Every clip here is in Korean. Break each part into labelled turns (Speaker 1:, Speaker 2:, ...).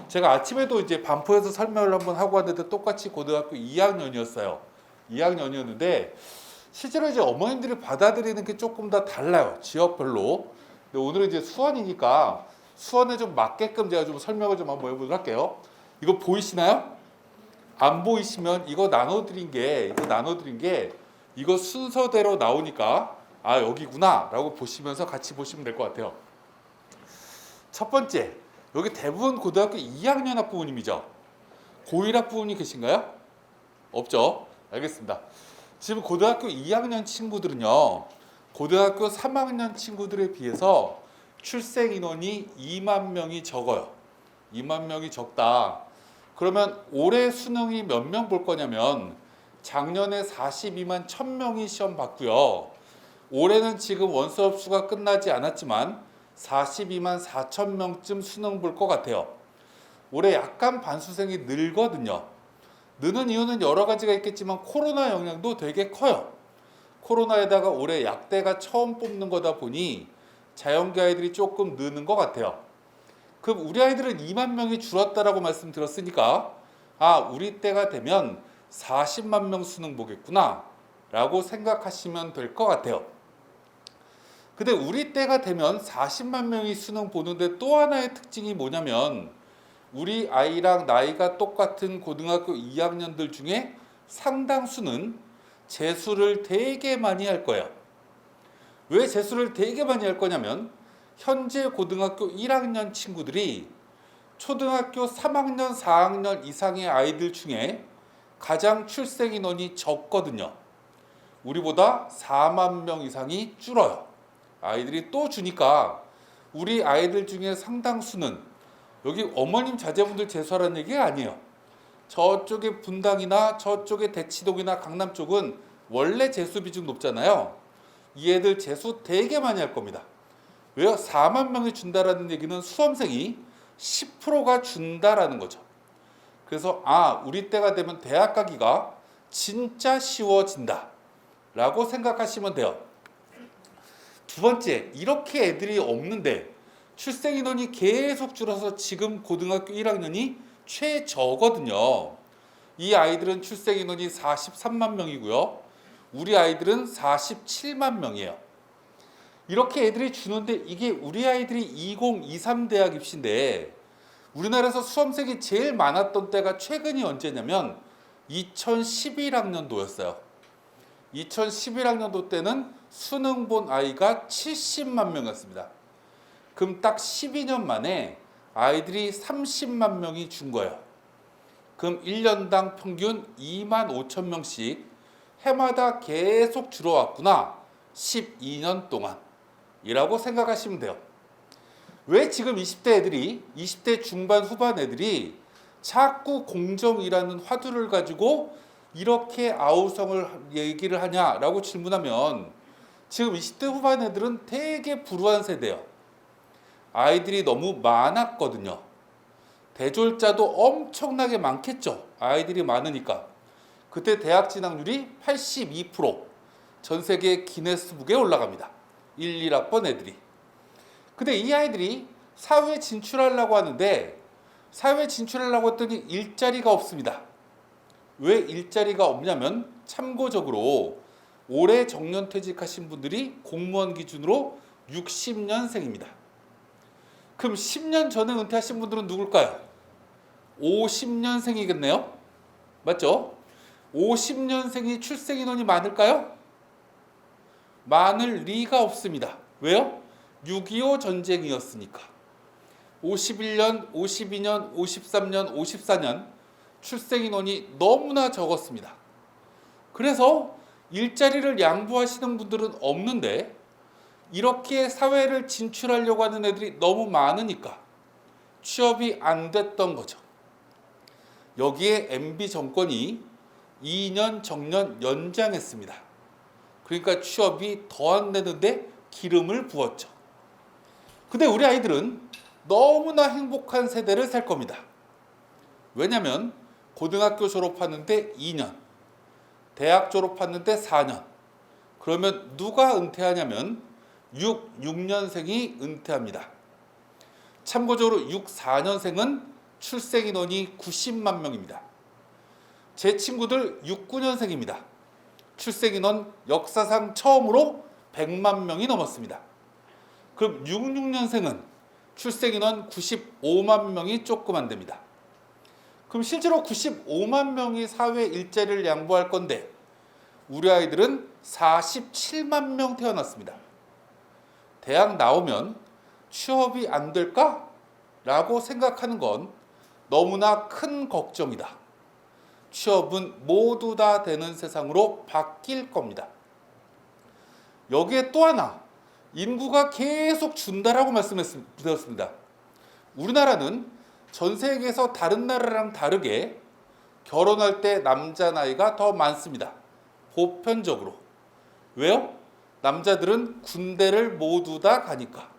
Speaker 1: 제가 아침에도 이제 반포에서 설명을 한번 하고 왔는데 똑같이 고등학교 2학년이었어요. 2학년이었는데 실제로 이제 어머님들이 받아들이는 게 조금 다 달라요. 지역별로. 근데 오늘은 이제 수원이니까 수원에 좀 맞게끔 제가 좀 설명을 좀 한번 해보도록 할게요. 이거 보이시나요? 안 보이시면 이거 나눠드린 게 이거 순서대로 나오니까 아 여기구나 라고 보시면서 같이 보시면 될 것 같아요. 첫 번째, 여기 대부분 고등학교 2학년 학부모님이죠. 고1 학부모님 계신가요? 없죠? 알겠습니다. 지금 고등학교 2학년 친구들은요, 고등학교 3학년 친구들에 비해서 출생 인원이 2만 명이 적어요. 2만 명이 적다. 그러면 올해 수능이 몇 명 볼 거냐면 작년에 42만 1000명이 시험 봤고요. 올해는 지금 원수업 수가 끝나지 않았지만 42만 4000명쯤 수능 볼 것 같아요. 올해 약간 반수생이 늘거든요. 느는 이유는 여러 가지가 있겠지만 코로나 영향도 되게 커요. 코로나에다가 올해 약대가 처음 뽑는 거다 보니 자연계 아이들이 조금 느는 것 같아요. 그럼 우리 아이들은 2만 명이 줄었다라고 말씀드렸으니까 아 우리 때가 되면 40만 명 수능 보겠구나 라고 생각하시면 될 것 같아요. 근데 우리 때가 되면 40만 명이 수능 보는데 또 하나의 특징이 뭐냐면 우리 아이랑 나이가 똑같은 고등학교 2학년들 중에 상당수는 재수를 되게 많이 할 거예요. 왜 재수를 되게 많이 할 거냐면 현재 고등학교 1학년 친구들이 초등학교 3학년, 4학년 이상의 아이들 중에 가장 출생 인원이 적거든요. 우리보다 4만 명 이상이 줄어요. 아이들이 또 주니까 우리 아이들 중에 상당수는 여기 어머님 자제분들 재수하라는 얘기가 아니에요. 저쪽에 분당이나 저쪽에 대치동이나 강남 쪽은 원래 재수 비중 높잖아요. 이 애들 재수 되게 많이 할 겁니다. 왜요? 4만 명이 준다라는 얘기는 수험생이 10%가 준다라는 거죠. 그래서 아 우리 때가 되면 대학 가기가 진짜 쉬워진다 라고 생각하시면 돼요. 두 번째, 이렇게 애들이 없는데 출생 인원이 계속 줄어서 지금 고등학교 1학년이 최저거든요. 이 아이들은 출생 인원이 43만 명이고요. 우리 아이들은 47만 명이에요. 이렇게 애들이 주는데 이게 우리 아이들이 2023 대학 입시인데 우리나라에서 수험생이 제일 많았던 때가 최근이 언제냐면 2011학년도였어요. 2011학년도 때는 수능 본 아이가 70만 명이었습니다. 그럼 딱 12년 만에 아이들이 30만 명이 준 거예요. 그럼 1년당 평균 2만 5천 명씩 해마다 계속 줄어왔구나. 12년 동안 이라고 생각하시면 돼요. 왜 지금 20대 애들이 20대 중반 후반 애들이 자꾸 공정이라는 화두를 가지고 이렇게 아우성을 얘기를 하냐라고 질문하면 지금 20대 후반 애들은 되게 불우한 세대예요. 아이들이 너무 많았거든요. 대졸자도 엄청나게 많겠죠. 아이들이 많으니까. 그때 대학 진학률이 82%, 전 세계 기네스북에 올라갑니다. 1, 1학번 애들이. 근데 이 아이들이 사회에 진출하려고 하는데 사회에 진출하려고 했더니 일자리가 없습니다. 왜 일자리가 없냐면 참고적으로 올해 정년퇴직하신 분들이 공무원 기준으로 60년생입니다. 그럼 10년 전에 은퇴하신 분들은 누굴까요? 50년생이겠네요. 맞죠? 50년생이 출생 인원이 많을까요? 많을 리가 없습니다. 왜요? 6.25 전쟁이었으니까. 51년, 52년, 53년, 54년 출생 인원이 너무나 적었습니다. 그래서 일자리를 양보하시는 분들은 없는데 이렇게 사회를 진출하려고 하는 애들이 너무 많으니까 취업이 안 됐던 거죠. 여기에 MB 정권이 2년 정년 연장했습니다. 그러니까 취업이 더 안 되는데 기름을 부었죠. 근데 우리 아이들은 너무나 행복한 세대를 살 겁니다. 왜냐면 고등학교 졸업하는데 2년, 대학 졸업하는데 4년. 그러면 누가 은퇴하냐면 6년생이 은퇴합니다. 참고적으로 4년생은 출생 인원이 90만 명입니다. 제 친구들 69년생입니다. 출생 인원 역사상 처음으로 100만 명이 넘었습니다. 그럼 66년생은 출생 인원 95만 명이 조금 안 됩니다. 그럼 실제로 95만 명이 사회 일자리를 양보할 건데 우리 아이들은 47만 명 태어났습니다. 대학 나오면 취업이 안 될까? 라고 생각하는 건 너무나 큰 걱정이다. 취업은 모두 다 되는 세상으로 바뀔 겁니다. 여기에 또 하나, 인구가 계속 준다라고 말씀드렸습니다. 우리나라는 전 세계에서 다른 나라랑 다르게 결혼할 때 남자 나이가 더 많습니다. 보편적으로. 왜요? 남자들은 군대를 모두 다 가니까.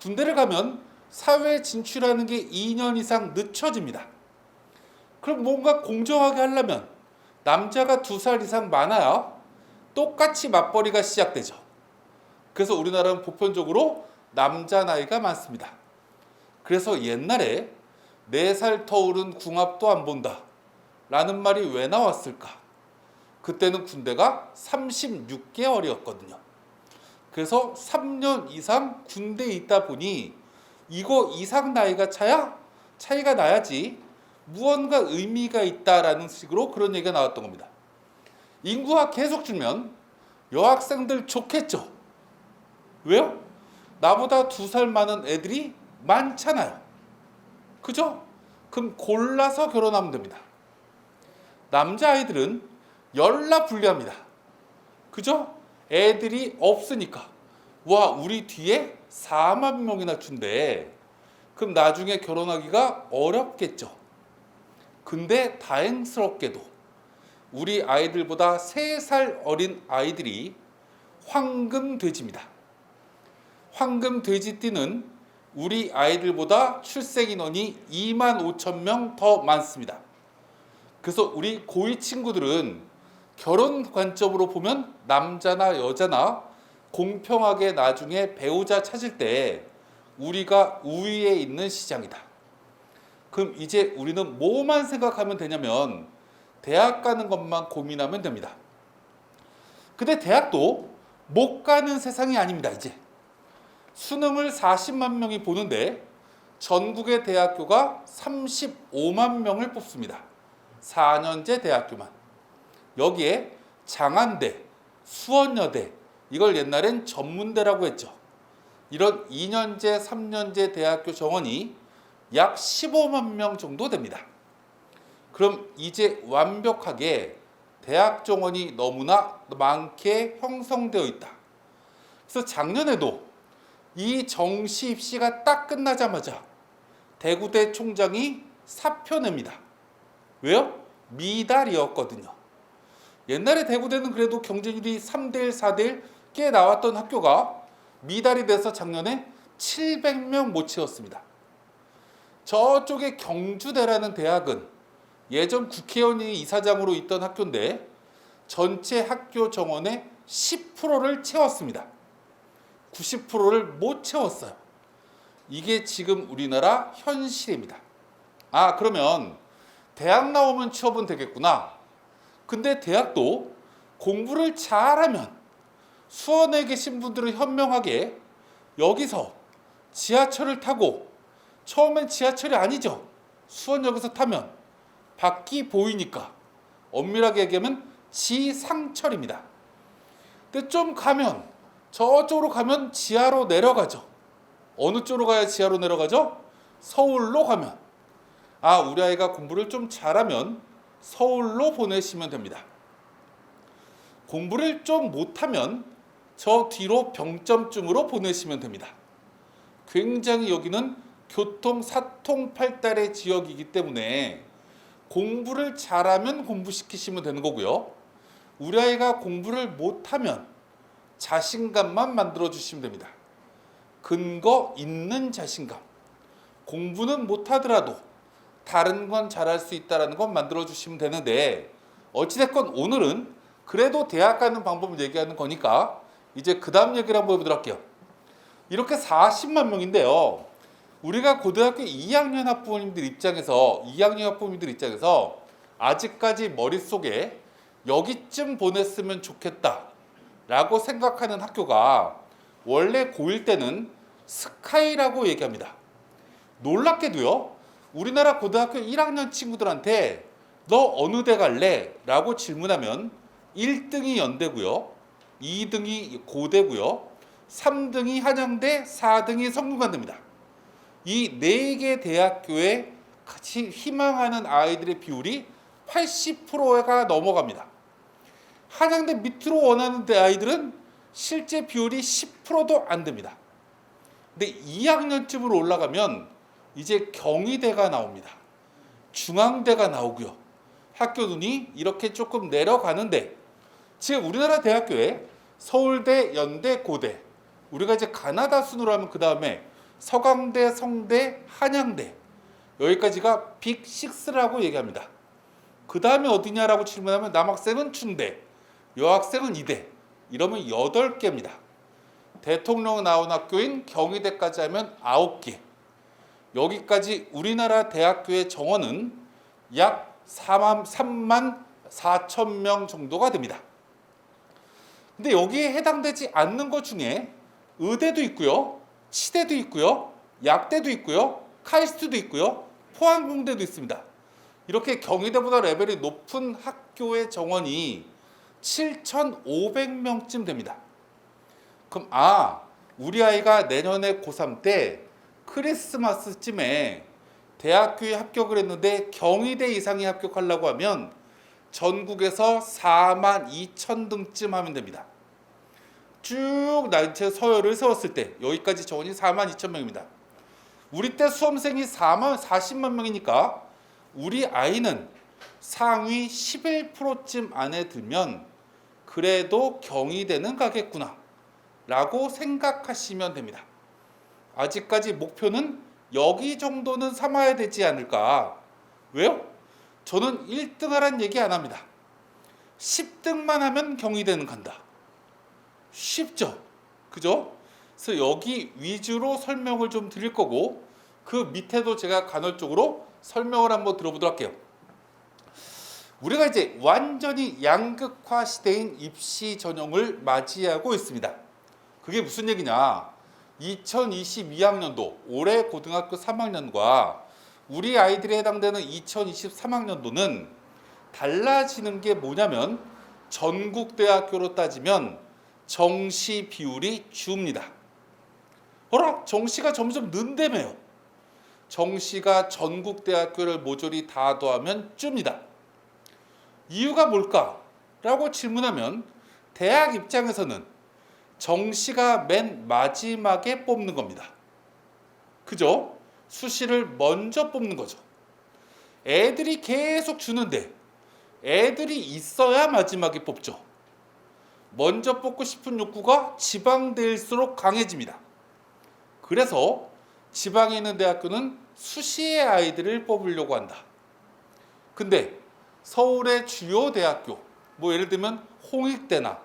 Speaker 1: 군대를 가면 사회에 진출하는 게 2년 이상 늦춰집니다. 그럼 뭔가 공정하게 하려면 남자가 2살 이상 많아야 똑같이 맞벌이가 시작되죠. 그래서 우리나라는 보편적으로 남자 나이가 많습니다. 그래서 옛날에 4살 터울은 궁합도 안 본다 라는 말이 왜 나왔을까? 그때는 군대가 36개월이었거든요. 그래서 3년 이상 군대에 있다 보니 이거 이상 나이가 차이가 나야지 무언가 의미가 있다라는 식으로 그런 얘기가 나왔던 겁니다. 인구가 계속 줄면 여학생들 좋겠죠. 왜요? 나보다 2살 많은 애들이 많잖아요. 그죠? 그럼 골라서 결혼하면 됩니다. 남자아이들은 열나불리합니다. 그죠? 애들이 없으니까. 와, 우리 뒤에 4만 명이나 준대. 그럼 나중에 결혼하기가 어렵겠죠. 근데 다행스럽게도 우리 아이들보다 3살 어린 아이들이 황금돼지입니다. 황금돼지띠는 우리 아이들보다 출생 인원이 2만 5천 명 더 많습니다. 그래서 우리 고2 친구들은 결혼 관점으로 보면 남자나 여자나 공평하게 나중에 배우자 찾을 때 우리가 우위에 있는 시장이다. 그럼 이제 우리는 뭐만 생각하면 되냐면 대학 가는 것만 고민하면 됩니다. 근데 대학도 못 가는 세상이 아닙니다. 이제 수능을 40만 명이 보는데 전국의 대학교가 35만 명을 뽑습니다. 4년제 대학교만. 여기에 장안대, 수원여대, 이걸 옛날엔 전문대라고 했죠. 이런 2년제, 3년제 대학교 정원이 약 15만 명 정도 됩니다. 그럼 이제 완벽하게 대학 정원이 너무나 많게 형성되어 있다. 그래서 작년에도 이 정시 입시가 딱 끝나자마자 대구대 총장이 사표 냅니다. 왜요? 미달이었거든요. 옛날에 대구대는 그래도 경쟁률이 3대1, 4대1 꽤 나왔던 학교가 미달이 돼서 작년에 700명 못 채웠습니다. 저쪽에 경주대라는 대학은 예전 국회의원이 이사장으로 있던 학교인데 전체 학교 정원의 10%를 채웠습니다. 90%를 못 채웠어요. 이게 지금 우리나라 현실입니다. 아, 그러면 대학 나오면 취업은 되겠구나. 근데 대학도 공부를 잘하면 수원에 계신 분들은 현명하게 여기서 지하철을 타고, 처음엔 지하철이 아니죠. 수원역에서 타면 밖이 보이니까 엄밀하게 얘기하면 지상철입니다. 근데 좀 가면, 저쪽으로 가면 지하로 내려가죠. 어느 쪽으로 가야 지하로 내려가죠? 서울로 가면. 아, 우리 아이가 공부를 좀 잘하면 서울로 보내시면 됩니다. 공부를 좀 못하면 저 뒤로 병점쯤으로 보내시면 됩니다. 굉장히 여기는 교통 사통팔달의 지역이기 때문에 공부를 잘하면 공부시키시면 되는 거고요. 우리 아이가 공부를 못하면 자신감만 만들어주시면 됩니다. 근거 있는 자신감. 공부는 못하더라도 다른 건 잘할 수 있다는 건 만들어주시면 되는데, 어찌됐건 오늘은 그래도 대학 가는 방법을 얘기하는 거니까 이제 그 다음 얘기를 한번 해보도록 할게요. 이렇게 40만 명인데요. 우리가 고등학교 2학년 학부모님들 입장에서 아직까지 머릿속에 여기쯤 보냈으면 좋겠다 라고 생각하는 학교가 원래 고1 때는 스카이라고 얘기합니다. 놀랍게도요, 우리나라 고등학교 1학년 친구들한테 너 어느 대 갈래? 라고 질문하면 1등이 연대고요, 2등이 고대고요, 3등이 한양대, 4등이 성균관대입니다. 이 4개 대학교에 같이 희망하는 아이들의 비율이 80%가 넘어갑니다. 한양대 밑으로 원하는 아이들은 실제 비율이 10%도 안 됩니다. 근데 2학년쯤으로 올라가면 이제 경희대가 나옵니다. 중앙대가 나오고요. 학교 눈이 이렇게 조금 내려가는데, 지금 우리나라 대학교에 서울대, 연대, 고대, 우리가 이제 가나다 순으로 하면 그 다음에 서강대, 성대, 한양대, 여기까지가 빅6라고 얘기합니다. 그 다음에 어디냐라고 질문하면 남학생은 충대, 여학생은 이대, 이러면 8개입니다. 대통령 나온 학교인 경희대까지 하면 9개. 여기까지 우리나라 대학교의 정원은 약 3만 4천 명 정도가 됩니다. 근데 여기에 해당되지 않는 것 중에 의대도 있고요, 치대도 있고요, 약대도 있고요, 카이스트도 있고요, 포항공대도 있습니다. 이렇게 경희대보다 레벨이 높은 학교의 정원이 7,500명쯤 됩니다. 그럼 우리 아이가 내년에 고3 때 크리스마스쯤에 대학교에 합격을 했는데 경희대 이상에 합격하려고 하면 전국에서 4만 2천 등쯤 하면 됩니다. 쭉 난체 서열을 세웠을 때 여기까지 정원이 4만 2천 명입니다. 우리 때 수험생이 4만 40만 명이니까 우리 아이는 상위 11%쯤 안에 들면 그래도 경희대는 가겠구나 라고 생각하시면 됩니다. 아직까지 목표는 여기 정도는 삼아야 되지 않을까. 왜요? 저는 1등 하라는 얘기 안 합니다. 10등만 하면 경희대는 간다. 쉽죠? 그죠? 그래서 여기 위주로 설명을 좀 드릴 거고, 그 밑에도 제가 간헐적으로 설명을 한번 들어보도록 할게요. 우리가 이제 완전히 양극화 시대인 입시 전형을 맞이하고 있습니다. 그게 무슨 얘기냐? 2022학년도 올해 고등학교 3학년과 우리 아이들이 해당되는 2023학년도는 달라지는 게 뭐냐면, 전국대학교로 따지면 정시 비율이 줍니다. 정시가 점점 는다며요. 정시가 전국대학교를 모조리 다 더하면 줍니다. 이유가 뭘까? 라고 질문하면 대학 입장에서는 정시가 맨 마지막에 뽑는 겁니다. 그죠? 수시를 먼저 뽑는 거죠. 애들이 계속 주는데 애들이 있어야 마지막에 뽑죠. 먼저 뽑고 싶은 욕구가 지방대일수록 강해집니다. 그래서 지방에 있는 대학교는 수시의 아이들을 뽑으려고 한다. 근데 서울의 주요 대학교, 예를 들면 홍익대나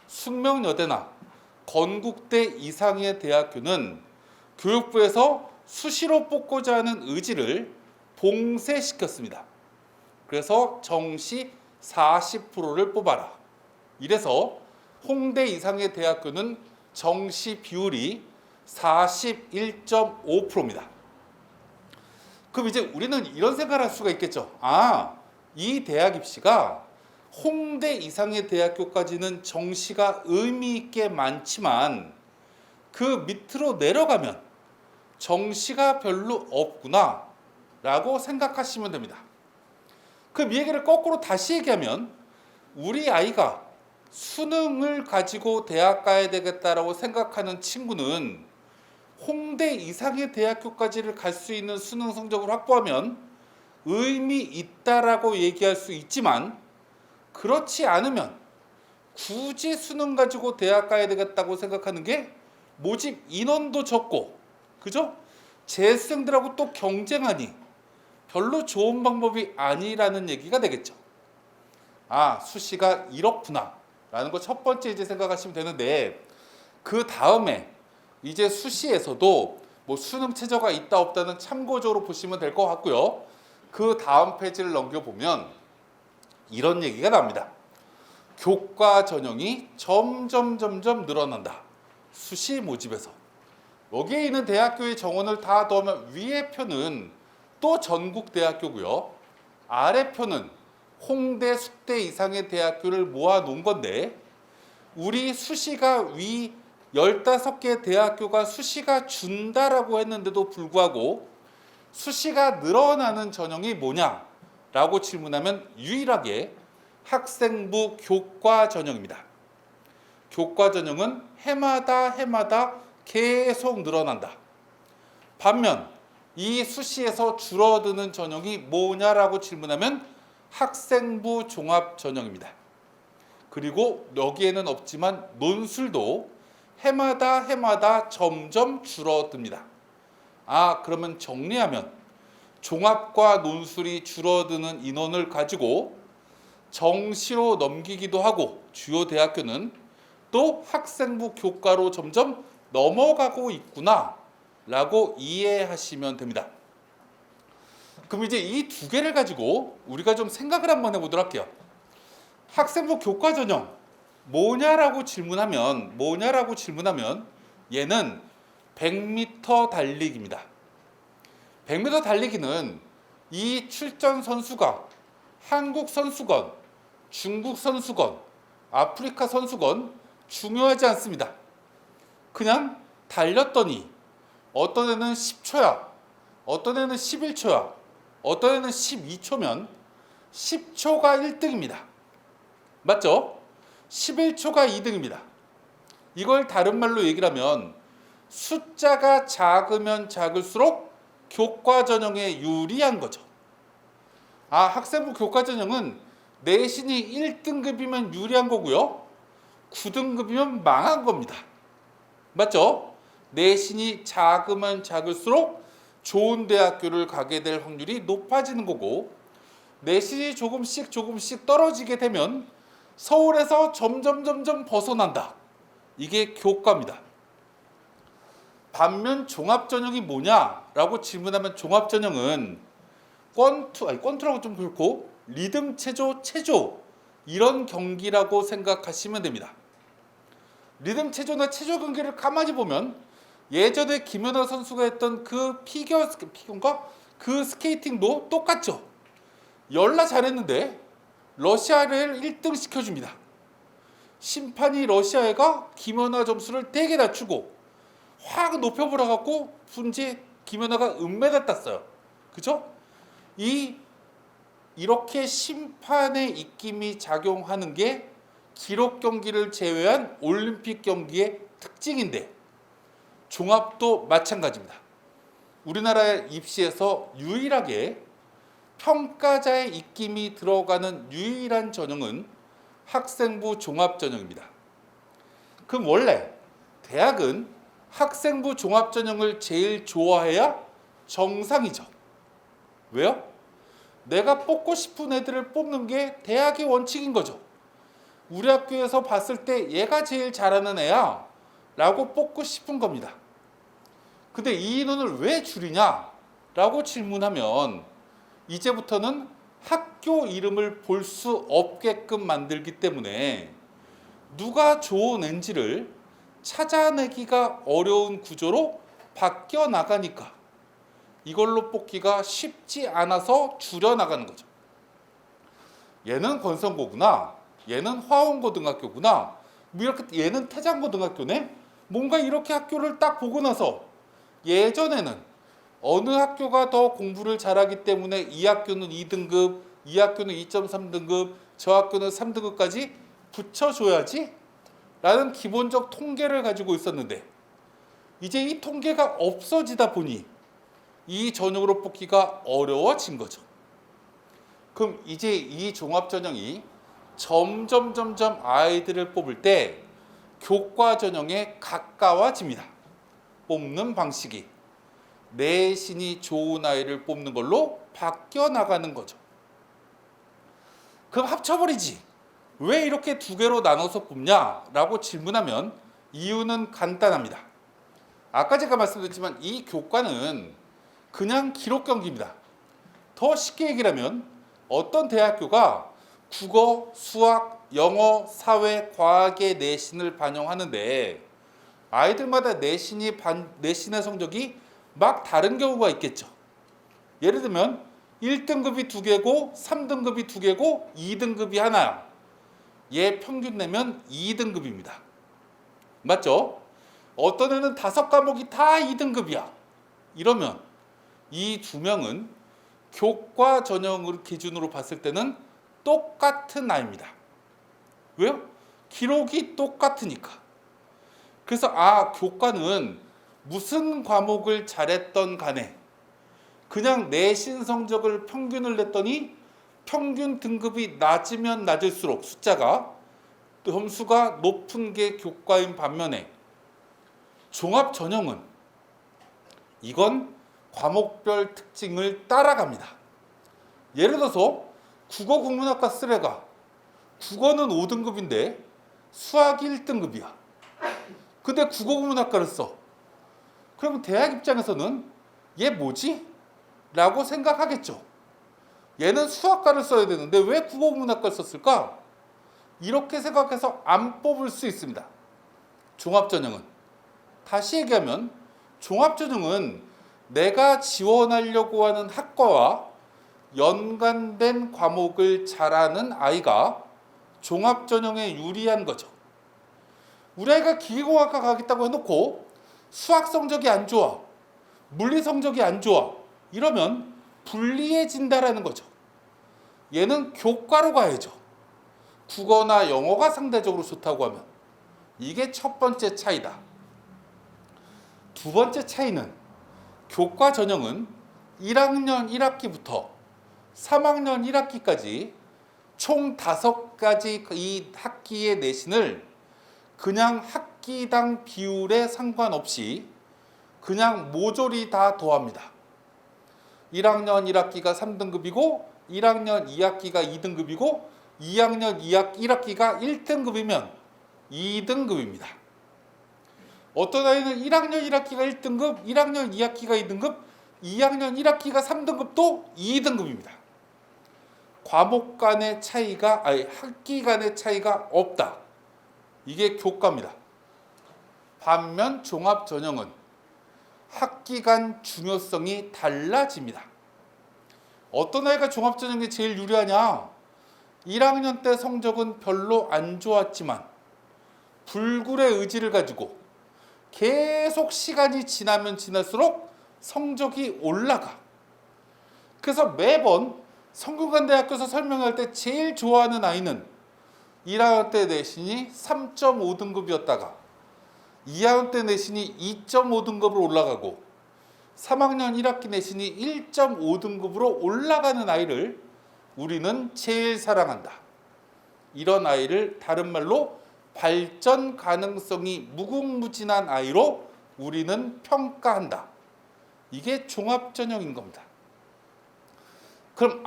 Speaker 1: 숙명여대나 건국대 이상의 대학교는 교육부에서 수시로 뽑고자 하는 의지를 봉쇄시켰습니다. 그래서 정시 40%를 뽑아라. 이래서 홍대 이상의 대학교는 정시 비율이 41.5%입니다. 그럼 이제 우리는 이런 생각을 할 수가 있겠죠. 이 대학 입시가 홍대 이상의 대학교까지는 정시가 의미 있게 많지만 그 밑으로 내려가면 정시가 별로 없구나 라고 생각하시면 됩니다. 그럼 이 얘기를 거꾸로 다시 얘기하면, 우리 아이가 수능을 가지고 대학 가야 되겠다라고 생각하는 친구는 홍대 이상의 대학교까지를 갈 수 있는 수능 성적을 확보하면 의미 있다라고 얘기할 수 있지만, 그렇지 않으면 굳이 수능 가지고 대학 가야 되겠다고 생각하는 게 모집 인원도 적고, 그죠? 재수생들하고 또 경쟁하니 별로 좋은 방법이 아니라는 얘기가 되겠죠. 수시가 이렇구나 라는 거 첫 번째 이제 생각하시면 되는데, 그 다음에 이제 수시에서도 뭐 수능 최저가 있다 없다는 참고적으로 보시면 될 것 같고요. 그 다음 페이지를 넘겨보면 이런 얘기가 나옵니다. 교과 전형이 점점 늘어난다. 수시 모집에서. 여기에 있는 대학교의 정원을 다 더하면 위의 표는 또 전국 대학교고요. 아래 표는 홍대, 숙대 이상의 대학교를 모아 놓은 건데 우리 수시가 위 15개 대학교가 수시가 준다라고 했는데도 불구하고 수시가 늘어나는 전형이 뭐냐라고 질문하면 유일하게 학생부 교과 전형입니다. 교과 전형은 해마다 계속 늘어난다. 반면 이 수시에서 줄어드는 전형이 뭐냐라고 질문하면 학생부 종합 전형입니다. 그리고 여기에는 없지만 논술도 해마다 점점 줄어듭니다. 그러면 정리하면 종합과 논술이 줄어드는 인원을 가지고 정시로 넘기기도 하고 주요 대학교는 또 학생부 교과로 점점 넘어가고 있구나 라고 이해하시면 됩니다. 그럼 이제 이 두 개를 가지고 우리가 좀 생각을 한번 해보도록 할게요. 학생부 교과 전형 뭐냐라고 질문하면 얘는 100m 달리기입니다. 100m 달리기는 이 출전 선수가 한국 선수건, 중국 선수건, 아프리카 선수건 중요하지 않습니다. 그냥 달렸더니 어떤 애는 10초야, 어떤 애는 11초야, 어떤 애는 12초면 10초가 1등입니다. 맞죠? 11초가 2등입니다. 이걸 다른 말로 얘기를 하면 숫자가 작으면 작을수록 교과 전형에 유리한 거죠. 학생부 교과 전형은 내신이 1등급이면 유리한 거고요. 9등급이면 망한 겁니다. 맞죠? 내신이 작으면 작을수록 좋은 대학교를 가게 될 확률이 높아지는 거고 내신이 조금씩 떨어지게 되면 서울에서 점점 벗어난다. 이게 교과입니다. 반면 종합전형이 뭐냐라고 질문하면 종합전형은 권투라고 좀 그렇고 리듬 체조 이런 경기라고 생각하시면 됩니다. 리듬 체조나 체조 경기를 가만히 보면 예전에 김연아 선수가 했던 그 피겨인가? 그 스케이팅도 똑같죠. 열나 잘했는데 러시아를 1등 시켜줍니다. 심판이 러시아애가 김연아 점수를 되게 낮추고 확 높여버려 갖고 분지 김연아가 은메달 땄어요. 그죠? 이렇게 심판의 입김이 작용하는 게 기록 경기를 제외한 올림픽 경기의 특징인데 종합도 마찬가지입니다. 우리나라의 입시에서 유일하게 평가자의 입김이 들어가는 유일한 전형은 학생부 종합 전형입니다. 그럼 원래 대학은 학생부 종합 전형을 제일 좋아해야 정상이죠. 왜요? 내가 뽑고 싶은 애들을 뽑는 게 대학의 원칙인 거죠. 우리 학교에서 봤을 때 얘가 제일 잘하는 애야 라고 뽑고 싶은 겁니다. 근데 이 인원을 왜 줄이냐 라고 질문하면 이제부터는 학교 이름을 볼 수 없게끔 만들기 때문에 누가 좋은 애인지를 찾아내기가 어려운 구조로 바뀌어 나가니까 이걸로 뽑기가 쉽지 않아서 줄여나가는 거죠. 얘는 권성고구나, 얘는 화원고등학교구나, 이렇게 얘는 태장고등학교네. 뭔가 이렇게 학교를 딱 보고 나서 예전에는 어느 학교가 더 공부를 잘하기 때문에 이 학교는 2등급, 이 학교는 2.3등급, 저 학교는 3등급까지 붙여줘야지 라는 기본적 통계를 가지고 있었는데 이제 이 통계가 없어지다 보니 이 전형으로 뽑기가 어려워진 거죠. 그럼 이제 이 종합전형이 점점 아이들을 뽑을 때 교과 전형에 가까워집니다. 뽑는 방식이 내신이 좋은 아이를 뽑는 걸로 바뀌어 나가는 거죠. 그럼 합쳐버리지. 왜 이렇게 두 개로 나눠서 뽑냐라고 질문하면 이유는 간단합니다. 아까 제가 말씀드렸지만 이 교과는 그냥 기록 경기입니다. 더 쉽게 얘기를 하면 어떤 대학교가 국어, 수학, 영어, 사회, 과학의 내신을 반영하는데 아이들마다 내신의 성적이 막 다른 경우가 있겠죠. 예를 들면 1등급이 2개고 3등급이 2개고 2등급이 하나야. 얘 평균 내면 2등급입니다. 맞죠? 어떤 애는 5과목이 다 2등급이야. 이러면 이 두 명은 교과 전형을 기준으로 봤을 때는 똑같은 아이입니다. 왜요? 기록이 똑같으니까. 그래서 교과는 무슨 과목을 잘했던 간에 그냥 내신 성적을 평균을 냈더니 평균 등급이 낮으면 낮을수록 숫자가 점수가 높은 게 교과인 반면에 종합 전형은 이건 과목별 특징을 따라갑니다. 예를 들어서 국어 국문학과 쓰레가 국어는 5등급인데 수학이 1등급이야. 근데 국어 국문학과를 써. 그러면 대학 입장에서는 얘 뭐지? 라고 생각하겠죠. 얘는 수학과를 써야 되는데 왜 국어 국문학과를 썼을까? 이렇게 생각해서 안 뽑을 수 있습니다. 종합전형은. 다시 얘기하면 종합전형은 내가 지원하려고 하는 학과와 연관된 과목을 잘하는 아이가 종합전형에 유리한 거죠. 우리 아이가 기계공학과 가겠다고 해놓고 수학 성적이 안 좋아, 물리 성적이 안 좋아, 이러면 불리해진다라는 거죠. 얘는 교과로 가야죠. 국어나 영어가 상대적으로 좋다고 하면. 이게 첫 번째 차이다. 두 번째 차이는 교과 전형은 1학년 1학기부터 3학년 1학기까지 총 5가지 이 학기의 내신을 그냥 학기당 비율에 상관없이 그냥 모조리 다 더합니다. 1학년 1학기가 3등급이고 1학년 2학기가 2등급이고 2학년 1학기가 1등급이면 2등급입니다. 어떤 아이는 1학년 1학기가 1등급, 1학년 2학기가 2등급, 2학년 1학기가 3등급도 2등급입니다. 과목 간의 차이가, 학기 간의 차이가 없다. 이게 교과입니다. 반면 종합전형은 학기 간 중요성이 달라집니다. 어떤 아이가 종합전형에 제일 유리하냐? 1학년 때 성적은 별로 안 좋았지만 불굴의 의지를 가지고 계속 시간이 지나면 지날수록 성적이 올라가. 그래서 매번 성균관대학교에서 설명할 때 제일 좋아하는 아이는 1학년 때 내신이 3.5등급이었다가 2학년 때 내신이 2.5등급으로 올라가고 3학년 1학기 내신이 1.5등급으로 올라가는 아이를 우리는 제일 사랑한다. 이런 아이를 다른 말로 발전 가능성이 무궁무진한 아이로 우리는 평가한다. 이게 종합전형인 겁니다. 그럼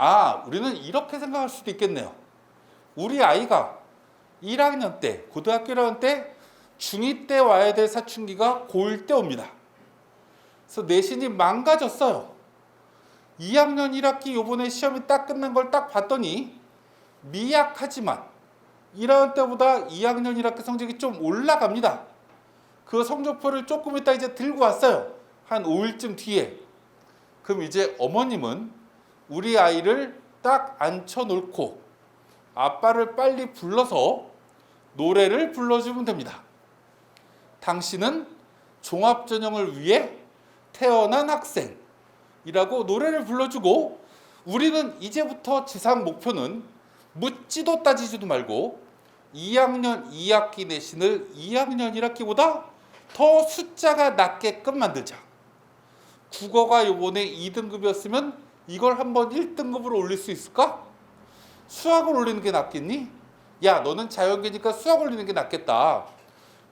Speaker 1: 우리는 이렇게 생각할 수도 있겠네요. 우리 아이가 1학년 때, 고등학교 1학년 때 중2 때 와야 될 사춘기가 고1 때 옵니다. 그래서 내신이 망가졌어요. 2학년 1학기 요번에 시험이 딱 끝난 걸 딱 봤더니 미약하지만 1학년 때보다 2학년 1학기 성적이 좀 올라갑니다. 그 성적표를 조금 이따 이제 들고 왔어요. 한 5일쯤 뒤에. 그럼 이제 어머님은 우리 아이를 딱 앉혀놓고 아빠를 빨리 불러서 노래를 불러주면 됩니다. 당신은 종합전형을 위해 태어난 학생이라고 노래를 불러주고 우리는 이제부터 지상 목표는 묻지도 따지지도 말고 2학년 2학기 내신을 2학년 1학기보다 더 숫자가 낮게끔 만들자. 국어가 요번에 2등급이었으면 이걸 한번 1등급으로 올릴 수 있을까? 수학을 올리는 게 낫겠니? 야, 너는 자연계니까 수학 올리는 게 낫겠다.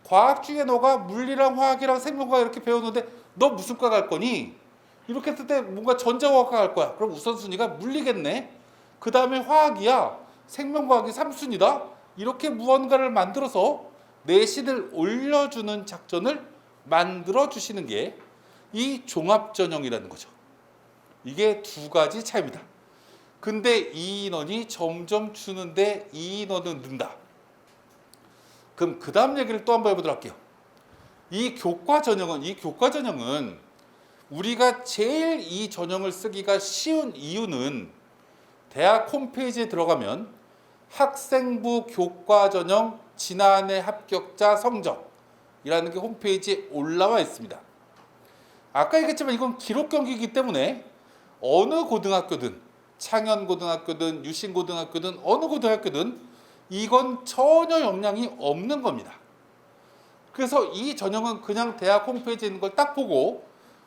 Speaker 1: 과학 중에 너가 물리랑 화학이랑 생명과학 이렇게 배웠는데 너 무슨 과 갈 거니? 이렇게 했을 때 뭔가 전자과학과 갈 거야. 그럼 우선순위가 물리겠네. 그 다음에 화학이야. 생명과학이 3순위다. 이렇게 무언가를 만들어서 내신을 올려주는 작전을 만들어 주시는 게 이 종합전형이라는 거죠. 이게 두 가지 차이입니다. 근데 이 인원이 점점 주는데 이 인원은 는다. 그럼 그 다음 얘기를 또 한번 해보도록 할게요. 이 교과 전형은 우리가 제일 이 전형을 쓰기가 쉬운 이유는 대학 홈페이지에 들어가면 학생부 교과 전형 지난해 합격자 성적이라는 게 홈페이지에 올라와 있습니다. 아까 얘기했지만 이건 기록 경기이기 때문에 어느 고등학교든 창현고등학교든 유신고등학교든 어느 고등학교든 이건 전혀 영향이 없는 겁니다. 그래서 이 전형은 그냥 대학 홈페이지에 있는 걸 딱 보고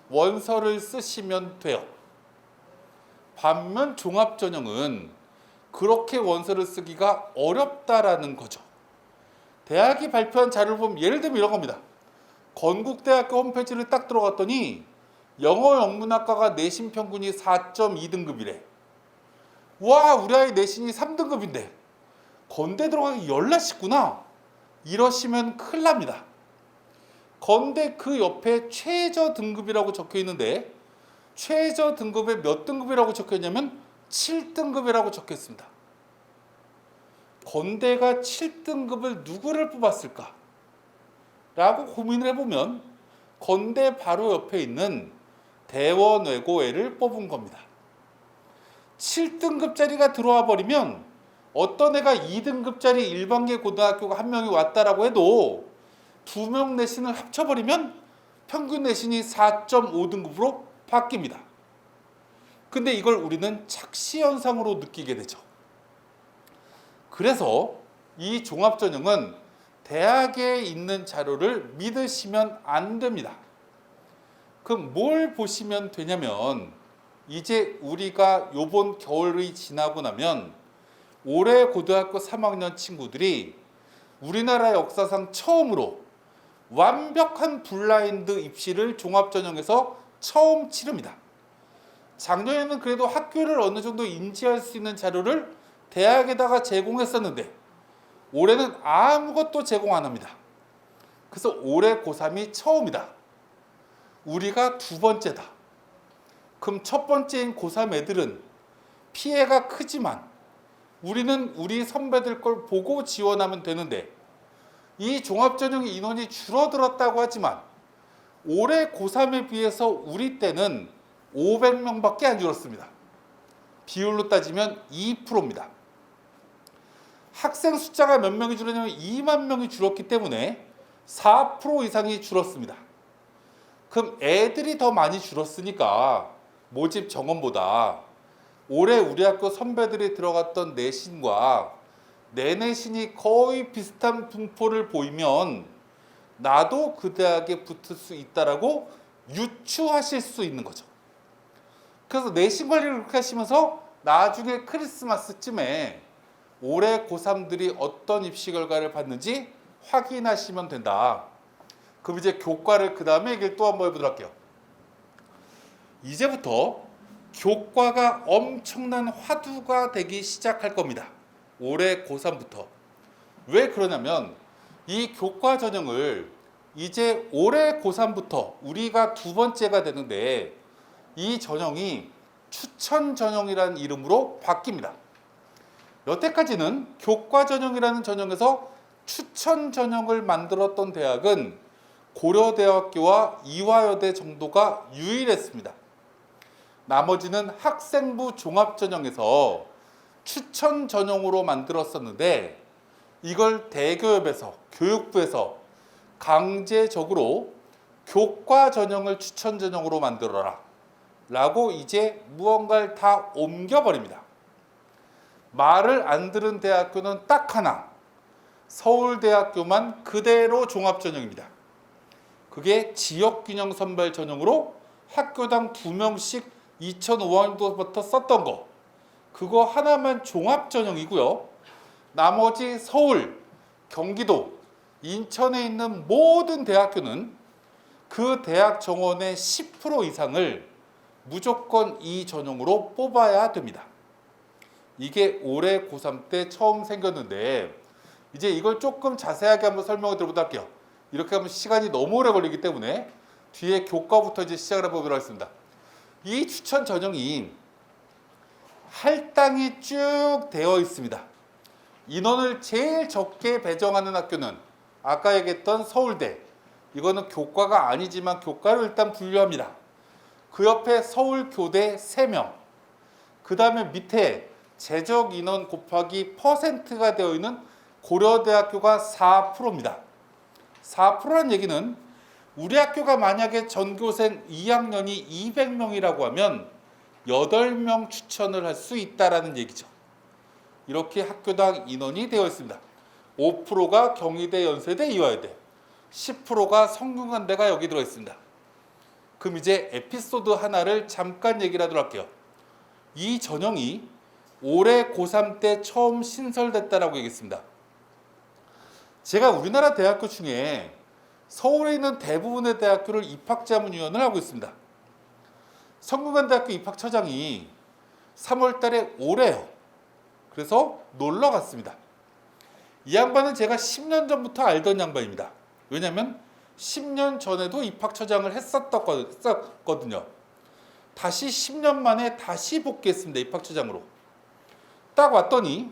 Speaker 1: 원서를 쓰시면 돼요. 반면 종합전형은 그렇게 원서를 쓰기가 어렵다라는 거죠. 대학이 발표한 자료를 보면 예를 들면 이런 겁니다. 건국대학교 홈페이지를 딱 들어갔더니 영어 영문학과가 내신 평균이 4.2등급이래. 와, 우리 아이 내신이 3등급인데 건대 들어가기 열나 싶구나. 이러시면 큰일 납니다. 건대 그 옆에 최저 등급이라고 적혀 있는데 최저 등급에 몇 등급이라고 적혀 있냐면 7등급이라고 적혀 있습니다. 건대가 7등급을 누구를 뽑았을까? 라고 고민을 해보면 건대 바로 옆에 있는 대원외고회를 뽑은 겁니다. 7등급짜리가 들어와 버리면 어떤 애가 2등급짜리 일반계 고등학교가 한 명이 왔다라고 해도 2명 내신을 합쳐버리면 평균 내신이 4.5등급으로 바뀝니다. 근데 이걸 우리는 착시현상으로 느끼게 되죠. 그래서 이 종합전형은 대학에 있는 자료를 믿으시면 안 됩니다. 그럼 뭘 보시면 되냐면 이제 우리가 요번 겨울이 지나고 나면 올해 고등학교 3학년 친구들이 우리나라 역사상 처음으로 완벽한 블라인드 입시를 종합전형에서 처음 치릅니다. 작년에는 그래도 학교를 어느 정도 인지할 수 있는 자료를 대학에다가 제공했었는데 올해는 아무것도 제공 안 합니다. 그래서 올해 고3이 처음이다. 우리가 두 번째다. 그럼 첫 번째인 고3 애들은 피해가 크지만 우리는 우리 선배들 걸 보고 지원하면 되는데 이 종합전형 인원이 줄어들었다고 하지만 올해 고3에 비해서 우리 때는 500명밖에 안 줄었습니다. 비율로 따지면 2%입니다. 학생 숫자가 몇 명이 줄었냐면 2만 명이 줄었기 때문에 4% 이상이 줄었습니다. 그럼 애들이 더 많이 줄었으니까 모집 정원보다 올해 우리 학교 선배들이 들어갔던 내신과 내 내신이 거의 비슷한 분포를 보이면 나도 그 대학에 붙을 수 있다라고 유추하실 수 있는 거죠. 그래서 내신 관리를 그렇게 하시면서 나중에 크리스마스쯤에 올해 고3들이 어떤 입시 결과를 받는지 확인하시면 된다. 그럼 이제 교과를 그 다음에 얘기를 또 한번 해보도록 할게요. 이제부터 교과가 엄청난 화두가 되기 시작할 겁니다. 올해 고3부터. 왜 그러냐면 이 교과 전형을 이제 올해 고3부터 우리가 두 번째가 되는데 이 전형이 추천 전형이라는 이름으로 바뀝니다. 여태까지는 교과 전형이라는 전형에서 추천 전형을 만들었던 대학은 고려대학교와 이화여대 정도가 유일했습니다. 나머지는 학생부 종합전형에서 추천 전형으로 만들었었는데 이걸 대교협에서 교육부에서 강제적으로 교과 전형을 추천 전형으로 만들어라 라고 이제 무언가를 다 옮겨버립니다. 말을 안 들은 대학교는 딱 하나, 서울대학교만 그대로 종합전형입니다. 그게 지역균형 선발 전형으로 학교당 2명씩 2005년도부터 썼던 거, 그거 하나만 종합전형이고요. 나머지 서울, 경기도, 인천에 있는 모든 대학교는 그 대학 정원의 10% 이상을 무조건 이 전형으로 뽑아야 됩니다. 이게 올해 고3 때 처음 생겼는데 이제 이걸 조금 자세하게 한번 설명을 드려보도록 할게요. 이렇게 하면 시간이 너무 오래 걸리기 때문에 뒤에 교과부터 이제 시작을 해보도록 하겠습니다. 이 추천 전형이 할당이 쭉 되어 있습니다. 인원을 제일 적게 배정하는 학교는 아까 얘기했던 서울대. 이거는 교과가 아니지만 교과를 일단 분류합니다. 그 옆에 서울교대 3명. 그 다음에 밑에 재적 인원 곱하기 퍼센트가 되어 있는 고려대학교가 4%입니다. 4%란 얘기는 우리 학교가 만약에 전교생 2학년이 200명이라고 하면 8명 추천을 할 수 있다라는 얘기죠. 이렇게 학교당 인원이 되어 있습니다. 5%가 경희대, 연세대, 이화여대, 10%가 성균관대가 여기 들어 있습니다. 그럼 이제 에피소드 하나를 잠깐 얘기를 하도록 할게요. 이 전형이 올해 고3 때 처음 신설됐다라고 얘기했습니다. 제가 우리나라 대학교 중에 서울에 있는 대부분의 대학교를 입학자문위원을 하고 있습니다. 성균관대학교 입학처장이 3월 달에 오래요. 그래서 놀러 갔습니다. 이 양반은 제가 10년 전부터 알던 양반입니다. 왜냐하면 10년 전에도 입학처장을 했었거든요. 다시 10년 만에 다시 복귀했습니다. 입학처장으로. 딱 왔더니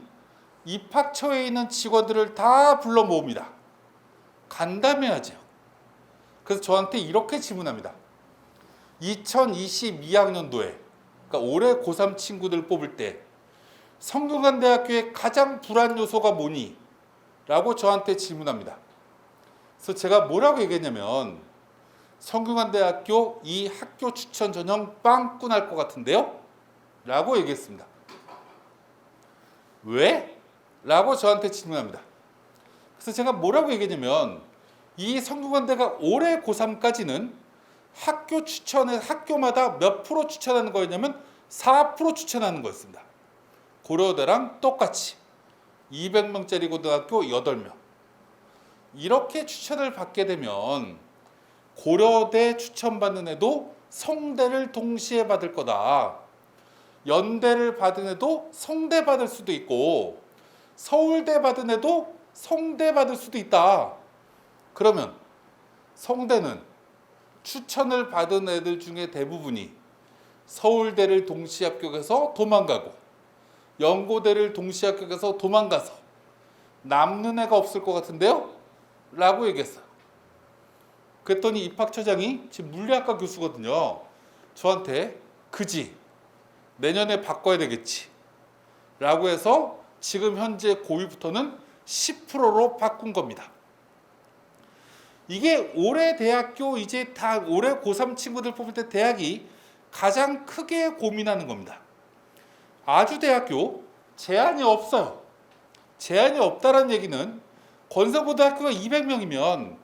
Speaker 1: 입학처에 있는 직원들을 다 불러 모읍니다. 간담회하죠. 그래서 저한테 이렇게 질문합니다. 2022학년도에 그러니까 올해 고3 친구들 뽑을 때 성균관대학교의 가장 불안 요소가 뭐니? 라고 저한테 질문합니다. 그래서 제가 뭐라고 얘기했냐면 성균관대학교 이 학교 추천 전형 빵꾸 날 것 같은데요? 라고 얘기했습니다. 왜? 라고 저한테 질문합니다. 그래서 제가 뭐라고 얘기했냐면 이 성균관대가 올해 고3까지는 학교 추천에 학교마다 몇 프로 추천하는 거였냐면 4% 추천하는 거였습니다. 고려대랑 똑같이 200명짜리 고등학교 8명. 이렇게 추천을 받게 되면 고려대 추천받는 애도 성대를 동시에 받을 거다. 연대를 받은 애도 성대 받을 수도 있고 서울대 받은 애도 성대 받을 수도 있다. 그러면 성대는 추천을 받은 애들 중에 대부분이 서울대를 동시 합격해서 도망가고 연고대를 동시 합격해서 도망가서 남는 애가 없을 것 같은데요? 라고 얘기했어요. 그랬더니 입학처장이 지금 물리학과 교수거든요. 저한테 그지 내년에 바꿔야 되겠지 라고 해서 지금 현재 고2부터는 10%로 바꾼 겁니다. 이게 올해 대학교 이제 다 올해 고3 친구들 뽑을 때 대학이 가장 크게 고민하는 겁니다. 아주대학교 제한이 없어요. 제한이 없다는 얘기는 건설고등학교가 200명이면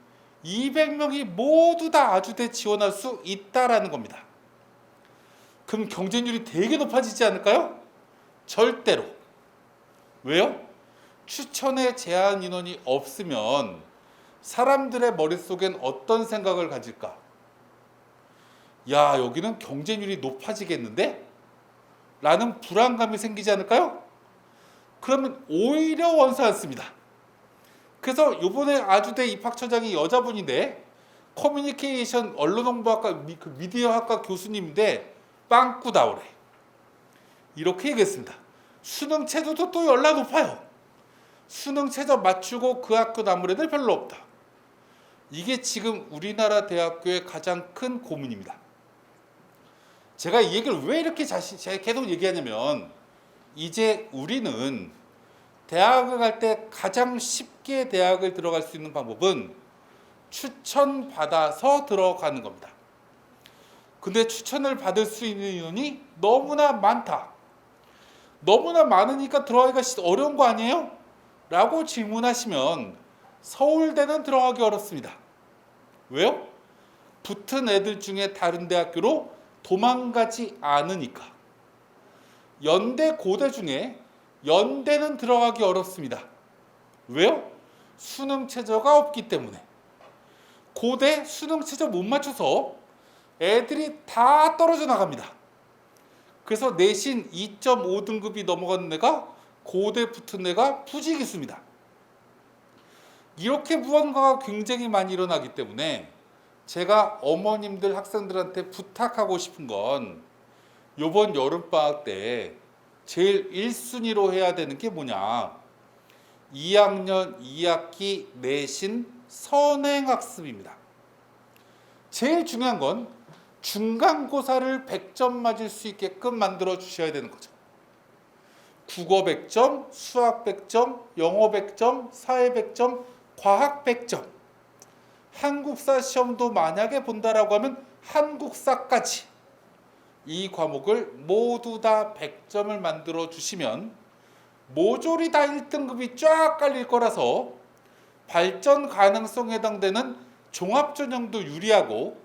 Speaker 1: 200명이 모두 다 아주대 지원할 수 있다라는 겁니다. 그럼 경쟁률이 되게 높아지지 않을까요? 절대로. 왜요? 추천에 제한 인원이 없으면 사람들의 머릿속엔 어떤 생각을 가질까? 야, 여기는 경쟁률이 높아지겠는데? 라는 불안감이 생기지 않을까요? 그러면 오히려 원치 않습니다. 그래서 이번에 아주대 입학처장이 여자분인데 커뮤니케이션 언론홍보학과 미디어학과 교수님인데 빵꾸 나오래. 이렇게 얘기했습니다. 수능 최저도 또 연락 높아요. 수능 최저 맞추고 그 학교 남을 애들 별로 없다. 이게 지금 우리나라 대학교의 가장 큰 고민입니다. 제가 이 얘기를 왜 이렇게 제가 계속 얘기하냐면 이제 우리는 대학을 갈 때 가장 쉽게 대학을 들어갈 수 있는 방법은 추천받아서 들어가는 겁니다. 근데 추천을 받을 수 있는 인원이 너무나 많다. 너무나 많으니까 들어가기가 어려운 거 아니에요? 라고 질문하시면 서울대는 들어가기 어렵습니다. 왜요? 붙은 애들 중에 다른 대학교로 도망가지 않으니까. 연대, 고대 중에 연대는 들어가기 어렵습니다. 왜요? 수능 최저가 없기 때문에. 고대 수능 최저 못 맞춰서 애들이 다 떨어져 나갑니다. 그래서 내신 2.5등급이 넘어가는 애가 고대 붙은 애가 부지기수입니다. 이렇게 무언가가 굉장히 많이 일어나기 때문에 제가 어머님들 학생들한테 부탁하고 싶은 건 이번 여름방학 때 제일 1순위로 해야 되는 게 뭐냐, 2학년 2학기 내신 선행학습입니다. 제일 중요한 건 중간고사를 100점 맞을 수 있게끔 만들어 주셔야 되는 거죠. 국어 100점, 수학 100점, 영어 100점, 사회 100점, 과학 100점. 한국사 시험도 만약에 본다라고 하면 한국사까지 이 과목을 모두 다 100점을 만들어 주시면 모조리 다 1등급이 쫙 깔릴 거라서 발전 가능성에 해당되는 종합전형도 유리하고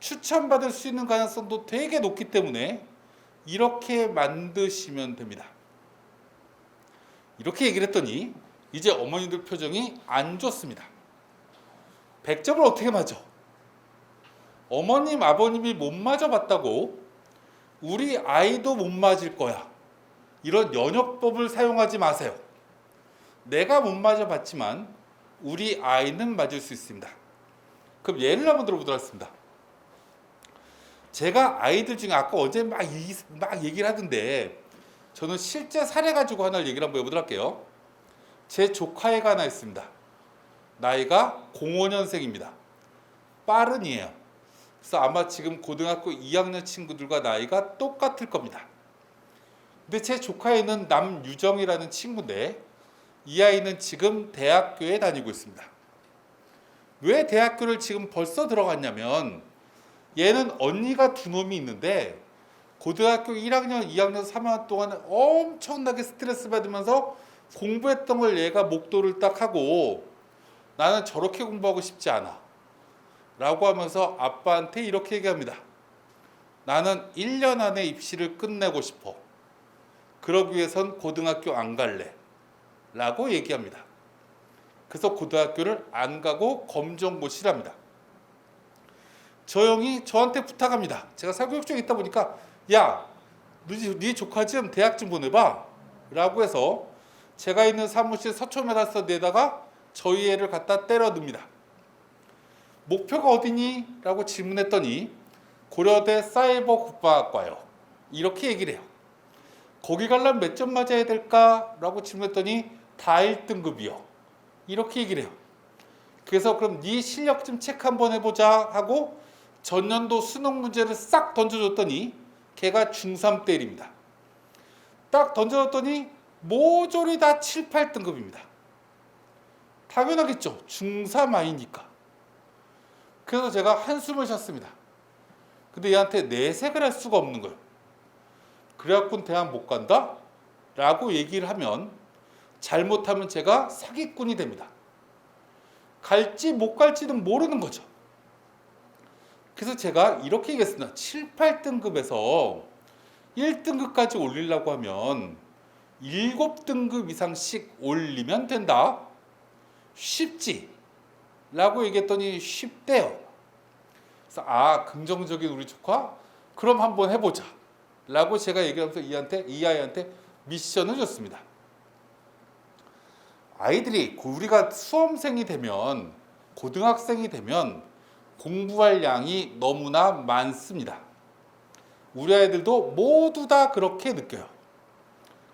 Speaker 1: 추천받을 수 있는 가능성도 되게 높기 때문에 이렇게 만드시면 됩니다. 이렇게 얘기를 했더니 이제 어머니들 표정이 안 좋습니다. 100점을 어떻게 맞아? 어머님, 아버님이 못 맞아봤다고 우리 아이도 못 맞을 거야. 이런 연역법을 사용하지 마세요. 내가 못 맞아봤지만 우리 아이는 맞을 수 있습니다. 그럼 예를 한번 들어보도록 하겠습니다. 제가 아이들 중에 아까 어제 막 얘기를 하던데 저는 실제 사례 가지고 하나를 얘기를 한번 해보도록 할게요. 제 조카애가 하나 있습니다. 나이가 05년생입니다. 빠른이에요. 그래서 아마 지금 고등학교 2학년 친구들과 나이가 똑같을 겁니다. 근데 제 조카애는 남유정이라는 친구인데 이 아이는 지금 대학교에 다니고 있습니다. 왜 대학교를 지금 벌써 들어갔냐면 얘는 언니가 두 놈이 있는데 고등학교 1학년, 2학년, 3학년 동안 엄청나게 스트레스 받으면서 공부했던 걸 얘가 목도를 딱 하고 나는 저렇게 공부하고 싶지 않아 라고 하면서 아빠한테 이렇게 얘기합니다. 나는 1년 안에 입시를 끝내고 싶어. 그러기 위해선 고등학교 안 갈래 라고 얘기합니다. 그래서 고등학교를 안 가고 검정고시랍니다. 저 형이 저한테 부탁합니다. 제가 사교육 쪽에 있다 보니까 야, 네 조카 좀 대학 좀 보내봐 라고 해서 제가 있는 사무실 서초메다스 내다가 저희 애를 갖다 때려 듭니다. 목표가 어디니? 라고 질문했더니 고려대 사이버 국방학과요. 이렇게 얘기를 해요. 거기 가려면 몇 점 맞아야 될까? 라고 질문했더니 다 1등급이요. 이렇게 얘기를 해요. 그래서 그럼 네 실력 좀 체크 한번 해보자 하고 전년도 수능 문제를 싹 던져줬더니 걔가 중3 때입니다. 딱 던져줬더니 모조리 다 7, 8등급입니다. 당연하겠죠. 중3 아이니까. 그래서 제가 한숨을 쉬었습니다. 근데 얘한테 내색을 할 수가 없는 거예요. 그래갖고 대학 못 간다? 라고 얘기를 하면 잘못하면 제가 사기꾼이 됩니다. 갈지 못 갈지는 모르는 거죠. 그래서 제가 이렇게 얘기했습니다. 7, 8등급에서 1등급까지 올리려고 하면 7등급 이상씩 올리면 된다. 쉽지? 라고 얘기했더니 쉽대요. 그래서 긍정적인 우리 조카? 그럼 한번 해보자. 라고 제가 얘기하면서 이 아이한테 미션을 줬습니다. 아이들이 우리가 수험생이 되면 고등학생이 되면 공부할 양이 너무나 많습니다. 우리 아이들도 모두 다 그렇게 느껴요.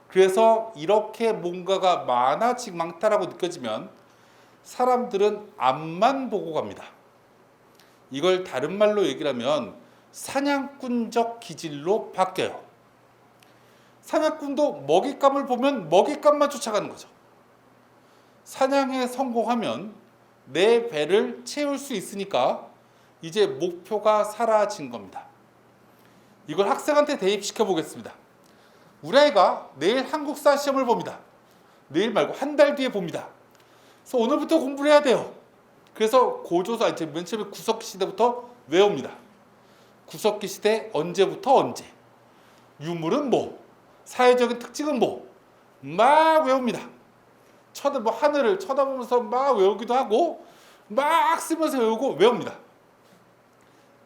Speaker 1: 그래서 이렇게 뭔가가 많다라고 느껴지면 사람들은 앞만 보고 갑니다. 이걸 다른 말로 얘기를 하면 사냥꾼적 기질로 바뀌어요. 사냥꾼도 먹잇감을 보면 먹잇감만 쫓아가는 거죠. 사냥에 성공하면 내 배를 채울 수 있으니까 이제 목표가 사라진 겁니다. 이걸 학생한테 대입시켜 보겠습니다. 우리 아이가 내일 한국사 시험을 봅니다. 내일 말고 한 달 뒤에 봅니다. 그래서 오늘부터 공부를 해야 돼요. 그래서 고조사 맨 처음에 구석기 시대부터 외웁니다. 구석기 시대 언제부터 언제, 유물은 뭐, 사회적인 특징은 뭐, 막 외웁니다. 하늘을 쳐다보면서 막 외우기도 하고 막 쓰면서 외웁니다.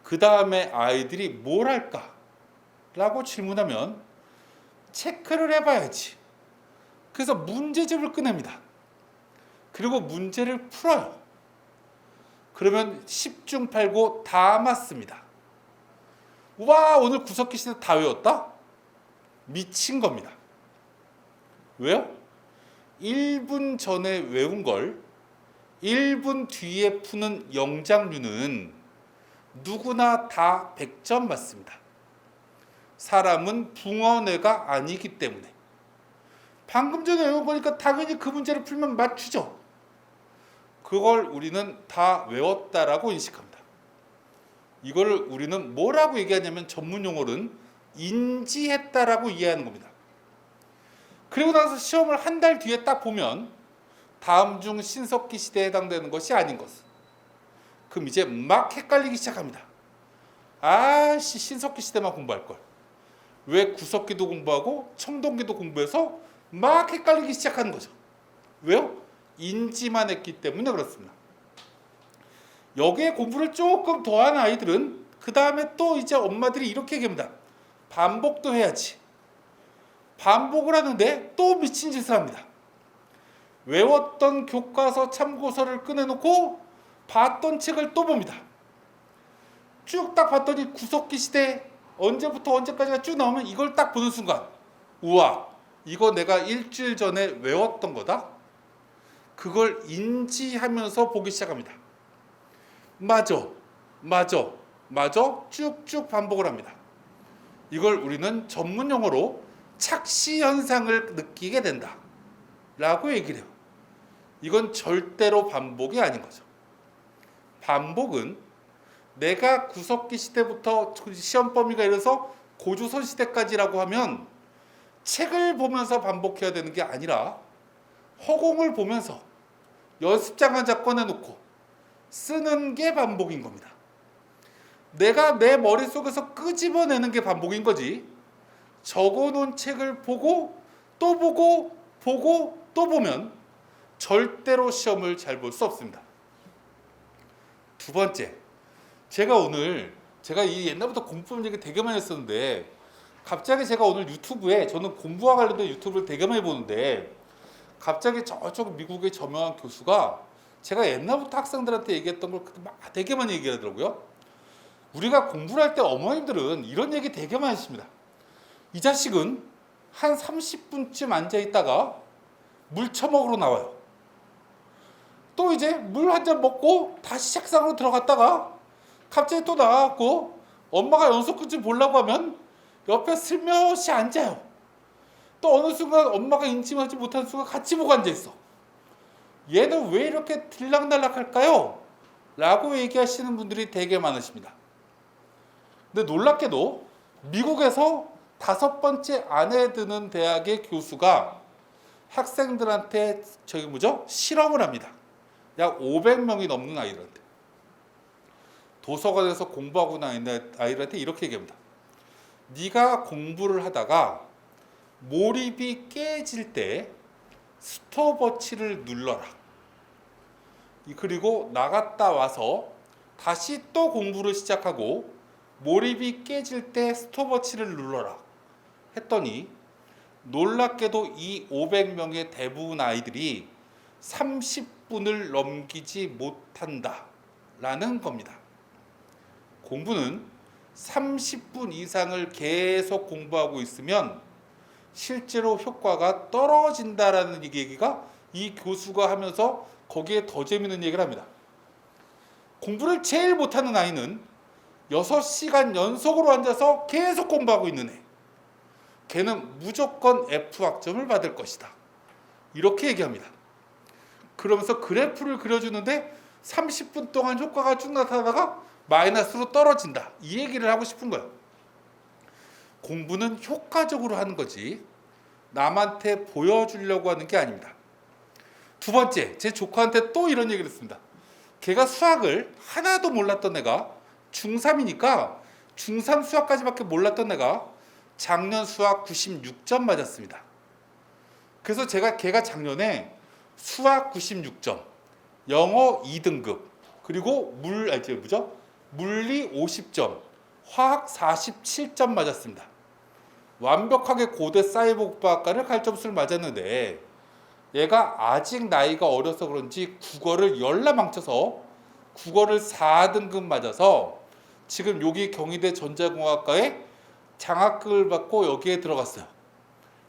Speaker 1: 그 다음에 아이들이 뭘 할까? 라고 질문하면 체크를 해봐야지. 그래서 문제집을 꺼냅니다. 그리고 문제를 풀어요. 그러면 10중 8구 다 맞습니다. 와, 오늘 구석기 시대 다 외웠다? 미친 겁니다. 왜요? 1분 전에 외운 걸 1분 뒤에 푸는 영장류는 누구나 다 100점 맞습니다. 사람은 붕어뇌가 아니기 때문에. 방금 전에 외운 거니까 당연히 그 문제를 풀면 맞추죠. 그걸 우리는 다 외웠다라고 인식합니다. 이걸 우리는 뭐라고 얘기하냐면 전문 용어로는 인지했다라고 이해하는 겁니다. 그리고 나서 시험을 한 달 뒤에 딱 보면 다음 중 신석기 시대에 해당되는 것이 아닌 것은. 그럼 이제 막 헷갈리기 시작합니다. 아씨, 신석기 시대만 공부할 걸. 왜 구석기도 공부하고 청동기도 공부해서 막 헷갈리기 시작하는 거죠. 왜요? 인지만 했기 때문에 그렇습니다. 여기에 공부를 조금 더한 아이들은 그 다음에 또 이제 엄마들이 이렇게 얘기합니다. 반복도 해야지. 반복을 하는데 또 미친 짓을 합니다. 외웠던 교과서 참고서를 꺼내놓고 봤던 책을 또 봅니다. 쭉 딱 봤더니 구석기 시대 언제부터 언제까지가 쭉 나오면 이걸 딱 보는 순간, 우와, 이거 내가 일주일 전에 외웠던 거다? 그걸 인지하면서 보기 시작합니다. 맞아 쭉쭉 반복을 합니다. 이걸 우리는 전문 용어로 착시 현상을 느끼게 된다 라고 얘기를 해요. 이건 절대로 반복이 아닌 거죠. 반복은 내가 구석기 시대부터 시험 범위가 이래서 고조선 시대까지라고 하면 책을 보면서 반복해야 되는 게 아니라 허공을 보면서 연습장 한 장 꺼내놓고 쓰는 게 반복인 겁니다. 내가 내 머릿속에서 끄집어내는 게 반복인 거지, 적어놓은 책을 보고 또 보고 또 보면 절대로 시험을 잘 볼 수 없습니다. 두 번째, 제가 이 옛날부터 공부법 얘기 되게 많이 했었는데 갑자기 제가 오늘 유튜브에, 저는 공부와 관련된 유튜브를 되게 많이 보는데 갑자기 저쪽 미국의 저명한 교수가 제가 옛날부터 학생들한테 얘기했던 걸 되게 많이 얘기하더라고요. 우리가 공부를 할 때 어머님들은 이런 얘기 되게 많이 하십니다. 이 자식은 한 30분쯤 앉아있다가 물 처먹으러 나와요. 또 이제 물 한 잔 먹고 다시 책상으로 들어갔다가 갑자기 또 나와갖고 엄마가 연속 끝을 보려고 하면 옆에 슬며시 앉아요. 또 어느 순간 엄마가 인지하지 못하는 순간 같이 보고 앉아있어. 얘는 왜 이렇게 들락날락할까요? 라고 얘기하시는 분들이 되게 많으십니다. 근데 놀랍게도 미국에서 5번째 안에 드는 대학의 교수가 학생들한테 실험을 합니다. 약 500명이 넘는 아이들한테. 도서관에서 공부하고 있는 아이들한테 이렇게 얘기합니다. 네가 공부를 하다가 몰입이 깨질 때 스톱워치를 눌러라. 그리고 나갔다 와서 다시 또 공부를 시작하고 몰입이 깨질 때 스톱워치를 눌러라 했더니 놀랍게도 이 500명의 대부분 아이들이 30분을 넘기지 못한다 라는 겁니다. 공부는 30분 이상을 계속 공부하고 있으면 실제로 효과가 떨어진다라는 얘기가 이 교수가 하면서 거기에 더 재밌는 얘기를 합니다. 공부를 제일 못하는 아이는 6시간 연속으로 앉아서 계속 공부하고 있는 애. 걔는 무조건 F학점을 받을 것이다. 이렇게 얘기합니다. 그러면서 그래프를 그려주는데 30분 동안 효과가 쭉 나타나다가 마이너스로 떨어진다. 이 얘기를 하고 싶은 거예요. 공부는 효과적으로 하는 거지 남한테 보여주려고 하는 게 아닙니다. 두 번째, 제 조카한테 또 이런 얘기를 했습니다. 걔가 수학을 하나도 몰랐던 애가 중3이니까 중3 수학까지밖에 몰랐던 애가 작년 수학 96점 맞았습니다. 그래서 걔가 작년에 수학 96점, 영어 2등급, 그리고 물리 50점, 화학 47점 맞았습니다. 완벽하게 고대 사이버 국가학과를 갈 점수를 맞았는데 얘가 아직 나이가 어려서 그런지 국어를 열나 망쳐서 국어를 4등급 맞아서 지금 여기 경희대 전자공학과에 장학금을 받고 여기에 들어갔어요.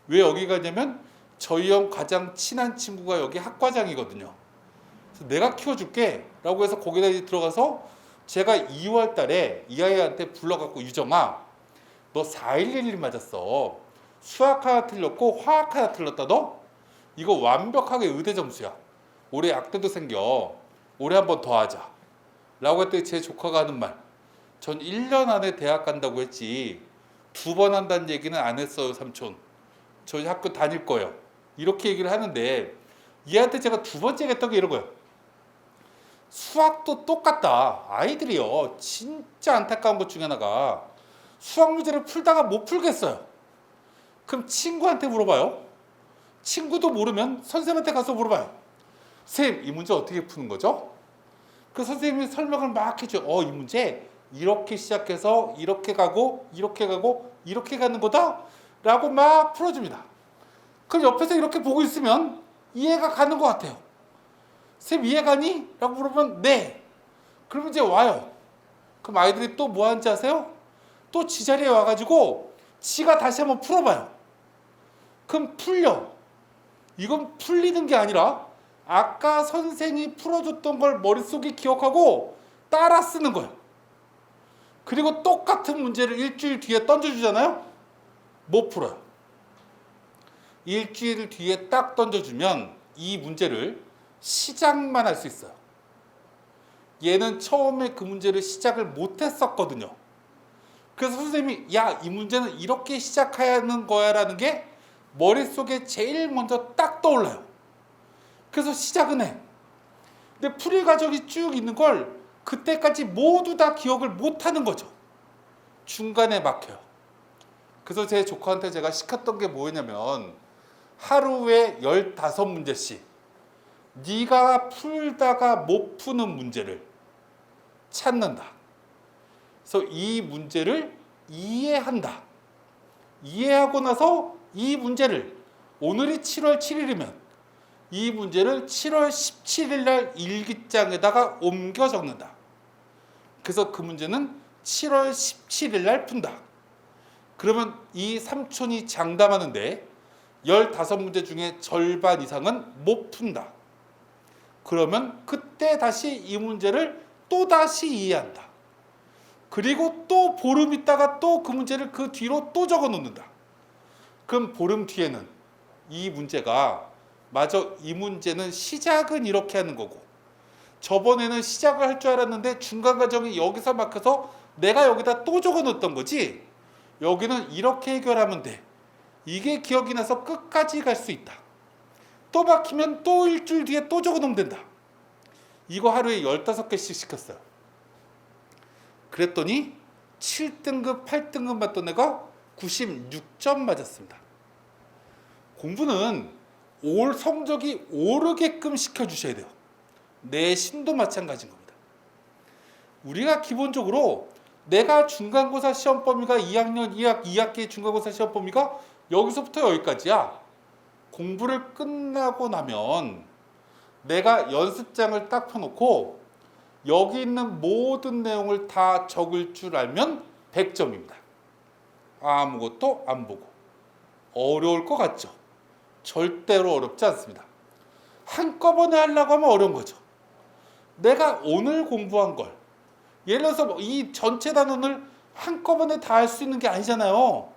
Speaker 1: 왜 여기 가냐면 저희 형 가장 친한 친구가 여기 학과장이거든요. 그래서 내가 키워줄게 라고 해서 거기다 이제 들어가서 제가 2월 달에 이 아이한테 불러갖고 유정아 너 4111 맞았어. 수학 하나 틀렸고 화학 하나 틀렸다 너? 이거 완벽하게 의대 점수야. 올해 약대도 생겨. 올해 한 번 더 하자. 라고 했더니 제 조카가 하는 말. 전 1년 안에 대학 간다고 했지 2번 한다는 얘기는 안 했어요 삼촌. 저희 학교 다닐 거예요. 이렇게 얘기를 하는데 얘한테 제가 두 번째 했던 게 이런 거예요. 수학도 똑같다. 아이들이요. 진짜 안타까운 것 중에 하나가 수학 문제를 풀다가 못 풀겠어요. 그럼 친구한테 물어봐요. 친구도 모르면 선생님한테 가서 물어봐요. 선생님, 이 문제 어떻게 푸는 거죠? 그 선생님이 설명을 막 해줘요. 이 문제 이렇게 시작해서 이렇게 가고 이렇게 가고 이렇게 가는 거다? 라고 막 풀어줍니다. 그럼 옆에서 이렇게 보고 있으면 이해가 가는 것 같아요. 선생님 이해 가니? 라고 물어보면 네. 그러면 이제 와요. 그럼 아이들이 또 뭐 하는지 아세요? 또 지자리에 와가지고 지가 다시 한번 풀어봐요. 그럼 풀려. 이건 풀리는 게 아니라 아까 선생이 풀어줬던 걸 머릿속에 기억하고 따라 쓰는 거예요. 그리고 똑같은 문제를 일주일 뒤에 던져주잖아요. 못 풀어요. 일주일 뒤에 딱 던져주면 이 문제를 시작만 할 수 있어요. 얘는 처음에 그 문제를 시작을 못했었거든요. 그래서 선생님이 야, 이 문제는 이렇게 시작하는 거야 라는 게 머릿속에 제일 먼저 딱 떠올라요. 그래서 시작은 해. 근데 풀이 과정이 쭉 있는 걸 그때까지 모두 다 기억을 못하는 거죠. 중간에 막혀요. 그래서 제 조카한테 제가 시켰던 게 뭐였냐면 하루에 15문제씩 네가 풀다가 못 푸는 문제를 찾는다. 그래서 이 문제를 이해한다. 이해하고 나서 이 문제를 오늘이 7월 7일이면 이 문제를 7월 17일 날 일기장에다가 옮겨 적는다. 그래서 그 문제는 7월 17일 날 푼다. 그러면 이 삼촌이 장담하는데 15문제 중에 절반 이상은 못 푼다. 그러면 그때 다시 이 문제를 또다시 이해한다. 그리고 또 보름 있다가 또 그 문제를 그 뒤로 또 적어 놓는다. 그럼 보름 뒤에는 이 문제가 맞아, 이 문제는 시작은 이렇게 하는 거고 저번에는 시작을 할 줄 알았는데 중간 과정이 여기서 막혀서 내가 여기다 또 적어 놓았던 거지. 여기는 이렇게 해결하면 돼. 이게 기억이 나서 끝까지 갈 수 있다. 또 막히면 또 일주일 뒤에 또 적어 놓으면 된다. 이거 하루에 15개씩 시켰어요. 그랬더니 7등급, 8등급 맞던 애가 96점 맞았습니다. 공부는 올 성적이 오르게끔 시켜주셔야 돼요. 내신도 마찬가지인 겁니다. 우리가 기본적으로 내가 중간고사 시험 범위가 2학년 2학기 중간고사 시험 범위가 여기서부터 여기까지야. 공부를 끝나고 나면 내가 연습장을 딱 펴놓고 여기 있는 모든 내용을 다 적을 줄 알면 100점입니다. 아무것도 안 보고. 어려울 것 같죠? 절대로 어렵지 않습니다. 한꺼번에 하려고 하면 어려운 거죠. 내가 오늘 공부한 걸 예를 들어서 이 전체 단원을 한꺼번에 다 할 수 있는 게 아니잖아요.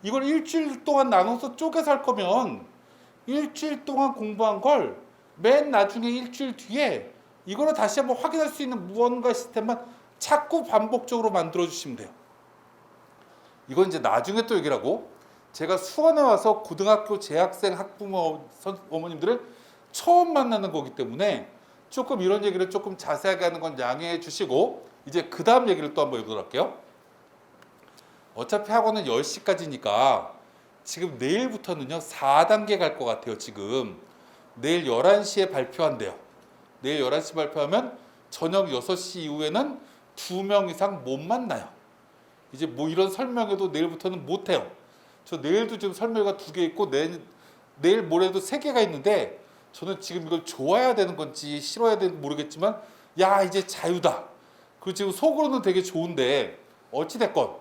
Speaker 1: 이걸 일주일 동안 나눠서 쪼개서 할 거면 일주일 동안 공부한 걸 맨 나중에 일주일 뒤에 이거를 다시 한번 확인할 수 있는 무언가 시스템만 자꾸 반복적으로 만들어 주시면 돼요. 이건 이제 나중에 또 얘기를 하고 제가 수원에 와서 고등학교 재학생 학부모 어머님들을 처음 만나는 거기 때문에 조금 이런 얘기를 조금 자세하게 하는 건 양해해 주시고 이제 그 다음 얘기를 또 한번 해보도록 할게요. 어차피 학원은 10시까지니까 지금 내일부터는요 4단계 갈 것 같아요. 지금 내일 11시에 발표한대요. 내일 11시 발표하면 저녁 6시 이후에는 2명 이상 못 만나요. 이제 뭐 이런 설명회도 내일부터는 못 해요. 저 내일도 지금 설명회가 2개 있고 내일 모레도 3개가 있는데 저는 지금 이걸 좋아해야 되는 건지 싫어해야 되는지 모르겠지만 야 이제 자유다. 그리고 지금 속으로는 되게 좋은데 어찌됐건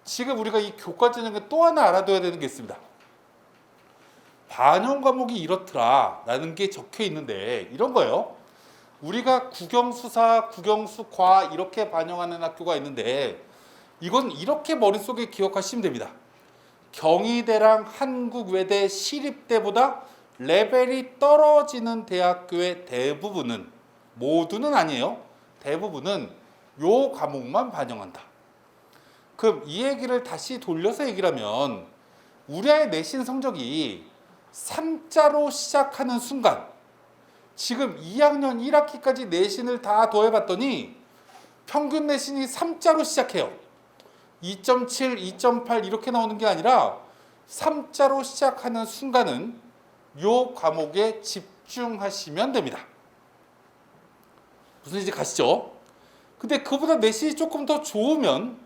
Speaker 1: 지금 우리가 이 교과 전형에 또 하나 알아둬야 되는 게 있습니다. 반영 과목이 이렇더라 라는 게 적혀 있는데 이런 거예요. 우리가 국영수사, 국영수과 이렇게 반영하는 학교가 있는데 이건 이렇게 머릿속에 기억하시면 됩니다. 경희대랑 한국외대 시립대보다 레벨이 떨어지는 대학교의 대부분은, 모두는 아니에요. 대부분은 요 과목만 반영한다. 그럼 이 얘기를 다시 돌려서 얘기를 하면 우리 아이 내신 성적이 3자로 시작하는 순간 지금 2학년 1학기까지 내신을 다 더해봤더니 평균 내신이 3자로 시작해요. 2.7, 2.8 이렇게 나오는 게 아니라 3자로 시작하는 순간은 요 과목에 집중하시면 됩니다. 무슨 얘기인지 가시죠? 근데 그보다 내신이 조금 더 좋으면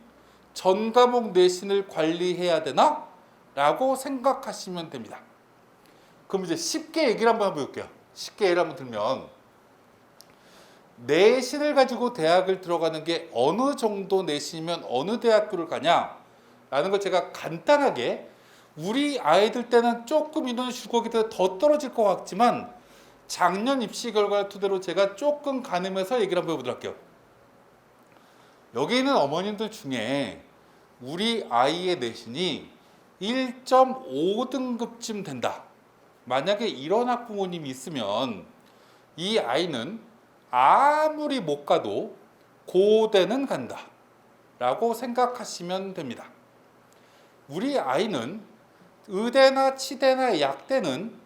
Speaker 1: 전 과목 내신을 관리해야 되나? 라고 생각하시면 됩니다. 그럼 이제 쉽게 얘기를 한번 해볼게요. 쉽게 예를 한번 들면 내신을 가지고 대학을 들어가는 게 어느 정도 내신이면 어느 대학교를 가냐? 라는 걸 제가 간단하게 우리 아이들 때는 조금 인원 줄거기 때문에 더 떨어질 것 같지만 작년 입시 결과를 토대로 제가 조금 가늠해서 얘기를 한번 해보도록 할게요. 여기 있는 어머님들 중에 우리 아이의 내신이 1.5등급쯤 된다. 만약에 이런 학부모님이 있으면 이 아이는 아무리 못 가도 고대는 간다 라고 생각하시면 됩니다. 우리 아이는 의대나 치대나 약대는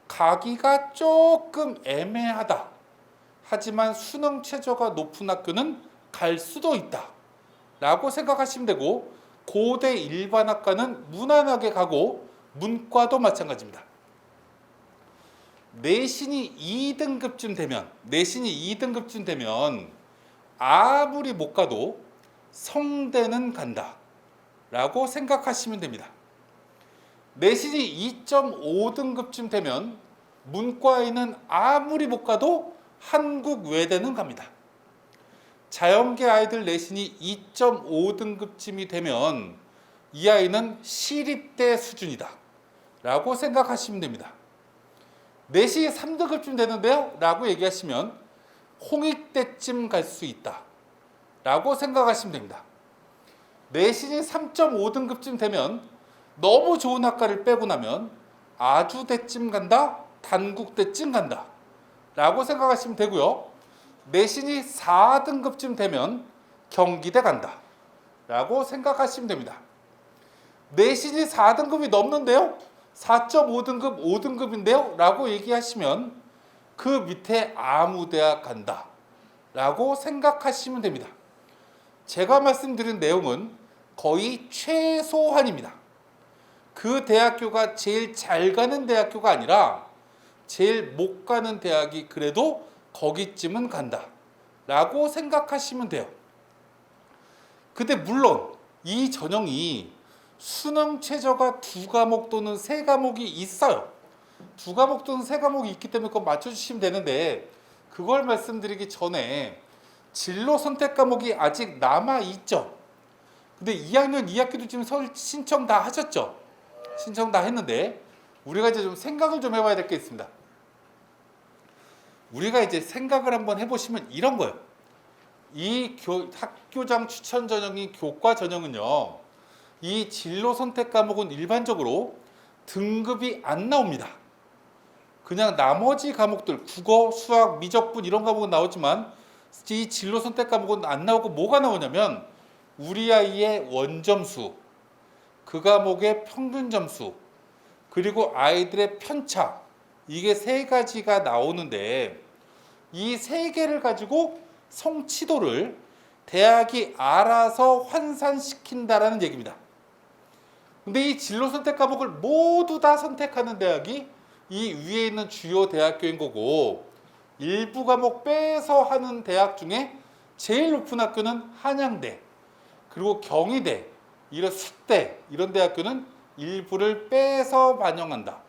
Speaker 1: 가기가 조금 애매하다. 하지만 수능 최저가 높은 학교는 갈 수도 있다 라고 생각하시면 되고, 고대 일반학과는 무난하게 가고 문과도 마찬가지입니다. 내신이 2등급쯤 되면 아무리 못 가도 성대는 간다 라고 생각하시면 됩니다. 내신이 2.5등급쯤 되면 문과에는 아무리 못 가도 한국외대는 갑니다. 자연계 아이들 내신이 2.5등급쯤이 되면 이 아이는 시립대 수준이다 라고 생각하시면 됩니다. 내신이 3등급쯤 되는데요? 라고 얘기하시면 홍익대쯤 갈 수 있다 라고 생각하시면 됩니다. 내신이 3.5등급쯤 되면 너무 좋은 학과를 빼고 나면 아주대쯤 간다, 단국대쯤 간다 라고 생각하시면 되고요. 내신이 4등급쯤 되면 경기대 간다 라고 생각하시면 됩니다. 내신이 4등급이 넘는데요? 4.5등급, 5등급인데요? 라고 얘기하시면 그 밑에 아무 대학 간다 라고 생각하시면 됩니다. 제가 말씀드린 내용은 거의 최소한입니다. 그 대학교가 제일 잘 가는 대학교가 아니라 제일 못 가는 대학이 그래도 거기쯤은 간다 라고 생각하시면 돼요. 근데 물론 이 전형이 수능 최저가 2과목 또는 3과목이 있어요. 2과목 또는 3과목이 있기 때문에 그거 맞춰주시면 되는데, 그걸 말씀드리기 전에 진로 선택 과목이 아직 남아있죠. 근데 2학년 2학기도 지금 신청 다 하셨죠? 신청 다 했는데 우리가 이제 좀 생각을 좀 해봐야 될 게 있습니다. 우리가 이제 생각을 한번 해보시면 이런 거예요. 이 학교장 추천 전형이 교과 전형은요, 이 진로 선택 과목은 일반적으로 등급이 안 나옵니다. 그냥 나머지 과목들, 국어, 수학, 미적분 이런 과목은 나오지만 이 진로 선택 과목은 안 나오고 뭐가 나오냐면 우리 아이의 원점수, 그 과목의 평균 점수, 그리고 아이들의 편차, 이게 3가지가 나오는데 이 3개를 가지고 성취도를 대학이 알아서 환산시킨다라는 얘기입니다. 근데 이 진로 선택 과목을 모두 다 선택하는 대학이 이 위에 있는 주요 대학교인 거고, 일부 과목 빼서 하는 대학 중에 제일 높은 학교는 한양대, 그리고 경희대, 이런 숙대 이런 대학교는 일부를 빼서 반영한다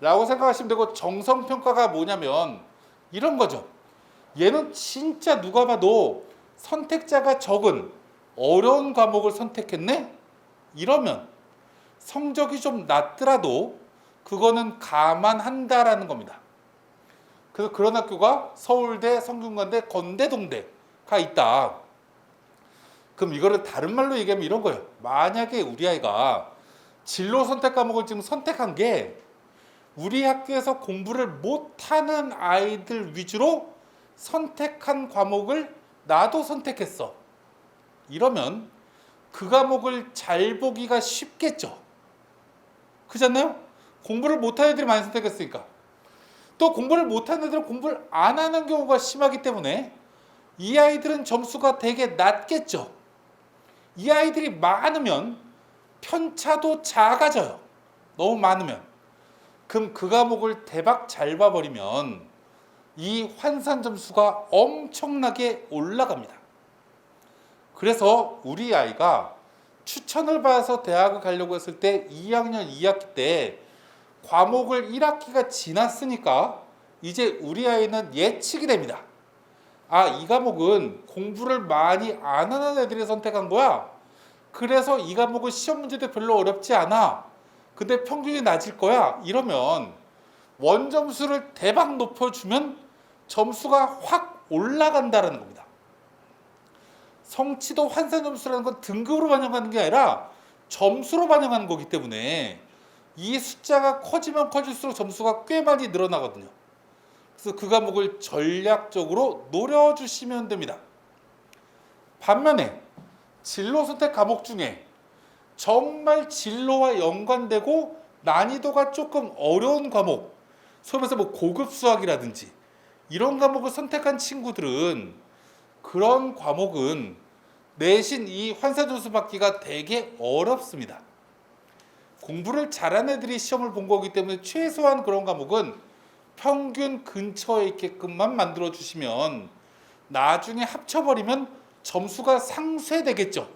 Speaker 1: 라고 생각하시면 되고, 정성평가가 뭐냐면 이런 거죠. 얘는 진짜 누가 봐도 선택자가 적은 어려운 과목을 선택했네? 이러면 성적이 좀 낮더라도 그거는 감안한다라는 겁니다. 그래서 그런 학교가 서울대, 성균관대, 건대, 동대가 있다. 그럼 이거를 다른 말로 얘기하면 이런 거예요. 만약에 우리 아이가 진로 선택 과목을 지금 선택한 게 우리 학교에서 공부를 못하는 아이들 위주로 선택한 과목을 나도 선택했어. 이러면 그 과목을 잘 보기가 쉽겠죠. 그렇잖아요? 공부를 못하는 애들이 많이 선택했으니까. 또 공부를 못하는 애들은 공부를 안 하는 경우가 심하기 때문에 이 아이들은 점수가 되게 낮겠죠. 이 아이들이 많으면 편차도 작아져요. 너무 많으면. 그럼 그 과목을 대박 잘 봐버리면 이 환산 점수가 엄청나게 올라갑니다. 그래서 우리 아이가 추천을 받아서 대학을 가려고 했을 때 2학년 2학기 때 과목을 1학기가 지났으니까 이제 우리 아이는 예측이 됩니다. 아, 이 과목은 공부를 많이 안 하는 애들이 선택한 거야. 그래서 이 과목은 시험 문제도 별로 어렵지 않아. 근데 평균이 낮을 거야. 이러면 원점수를 대박 높여주면 점수가 확 올라간다는 겁니다. 성취도 환산 점수라는 건 등급으로 반영하는 게 아니라 점수로 반영하는 거기 때문에 이 숫자가 커지면 커질수록 점수가 꽤 많이 늘어나거든요. 그래서 그 과목을 전략적으로 노려주시면 됩니다. 반면에 진로 선택 과목 중에 정말 진로와 연관되고 난이도가 조금 어려운 과목, 소위 말해서 뭐 고급 수학이라든지 이런 과목을 선택한 친구들은 그런 과목은 내신 이 환산 점수 받기가 되게 어렵습니다. 공부를 잘하는 애들이 시험을 본 거기 때문에 최소한 그런 과목은 평균 근처에 있게끔만 만들어 주시면 나중에 합쳐버리면 점수가 상쇄되겠죠.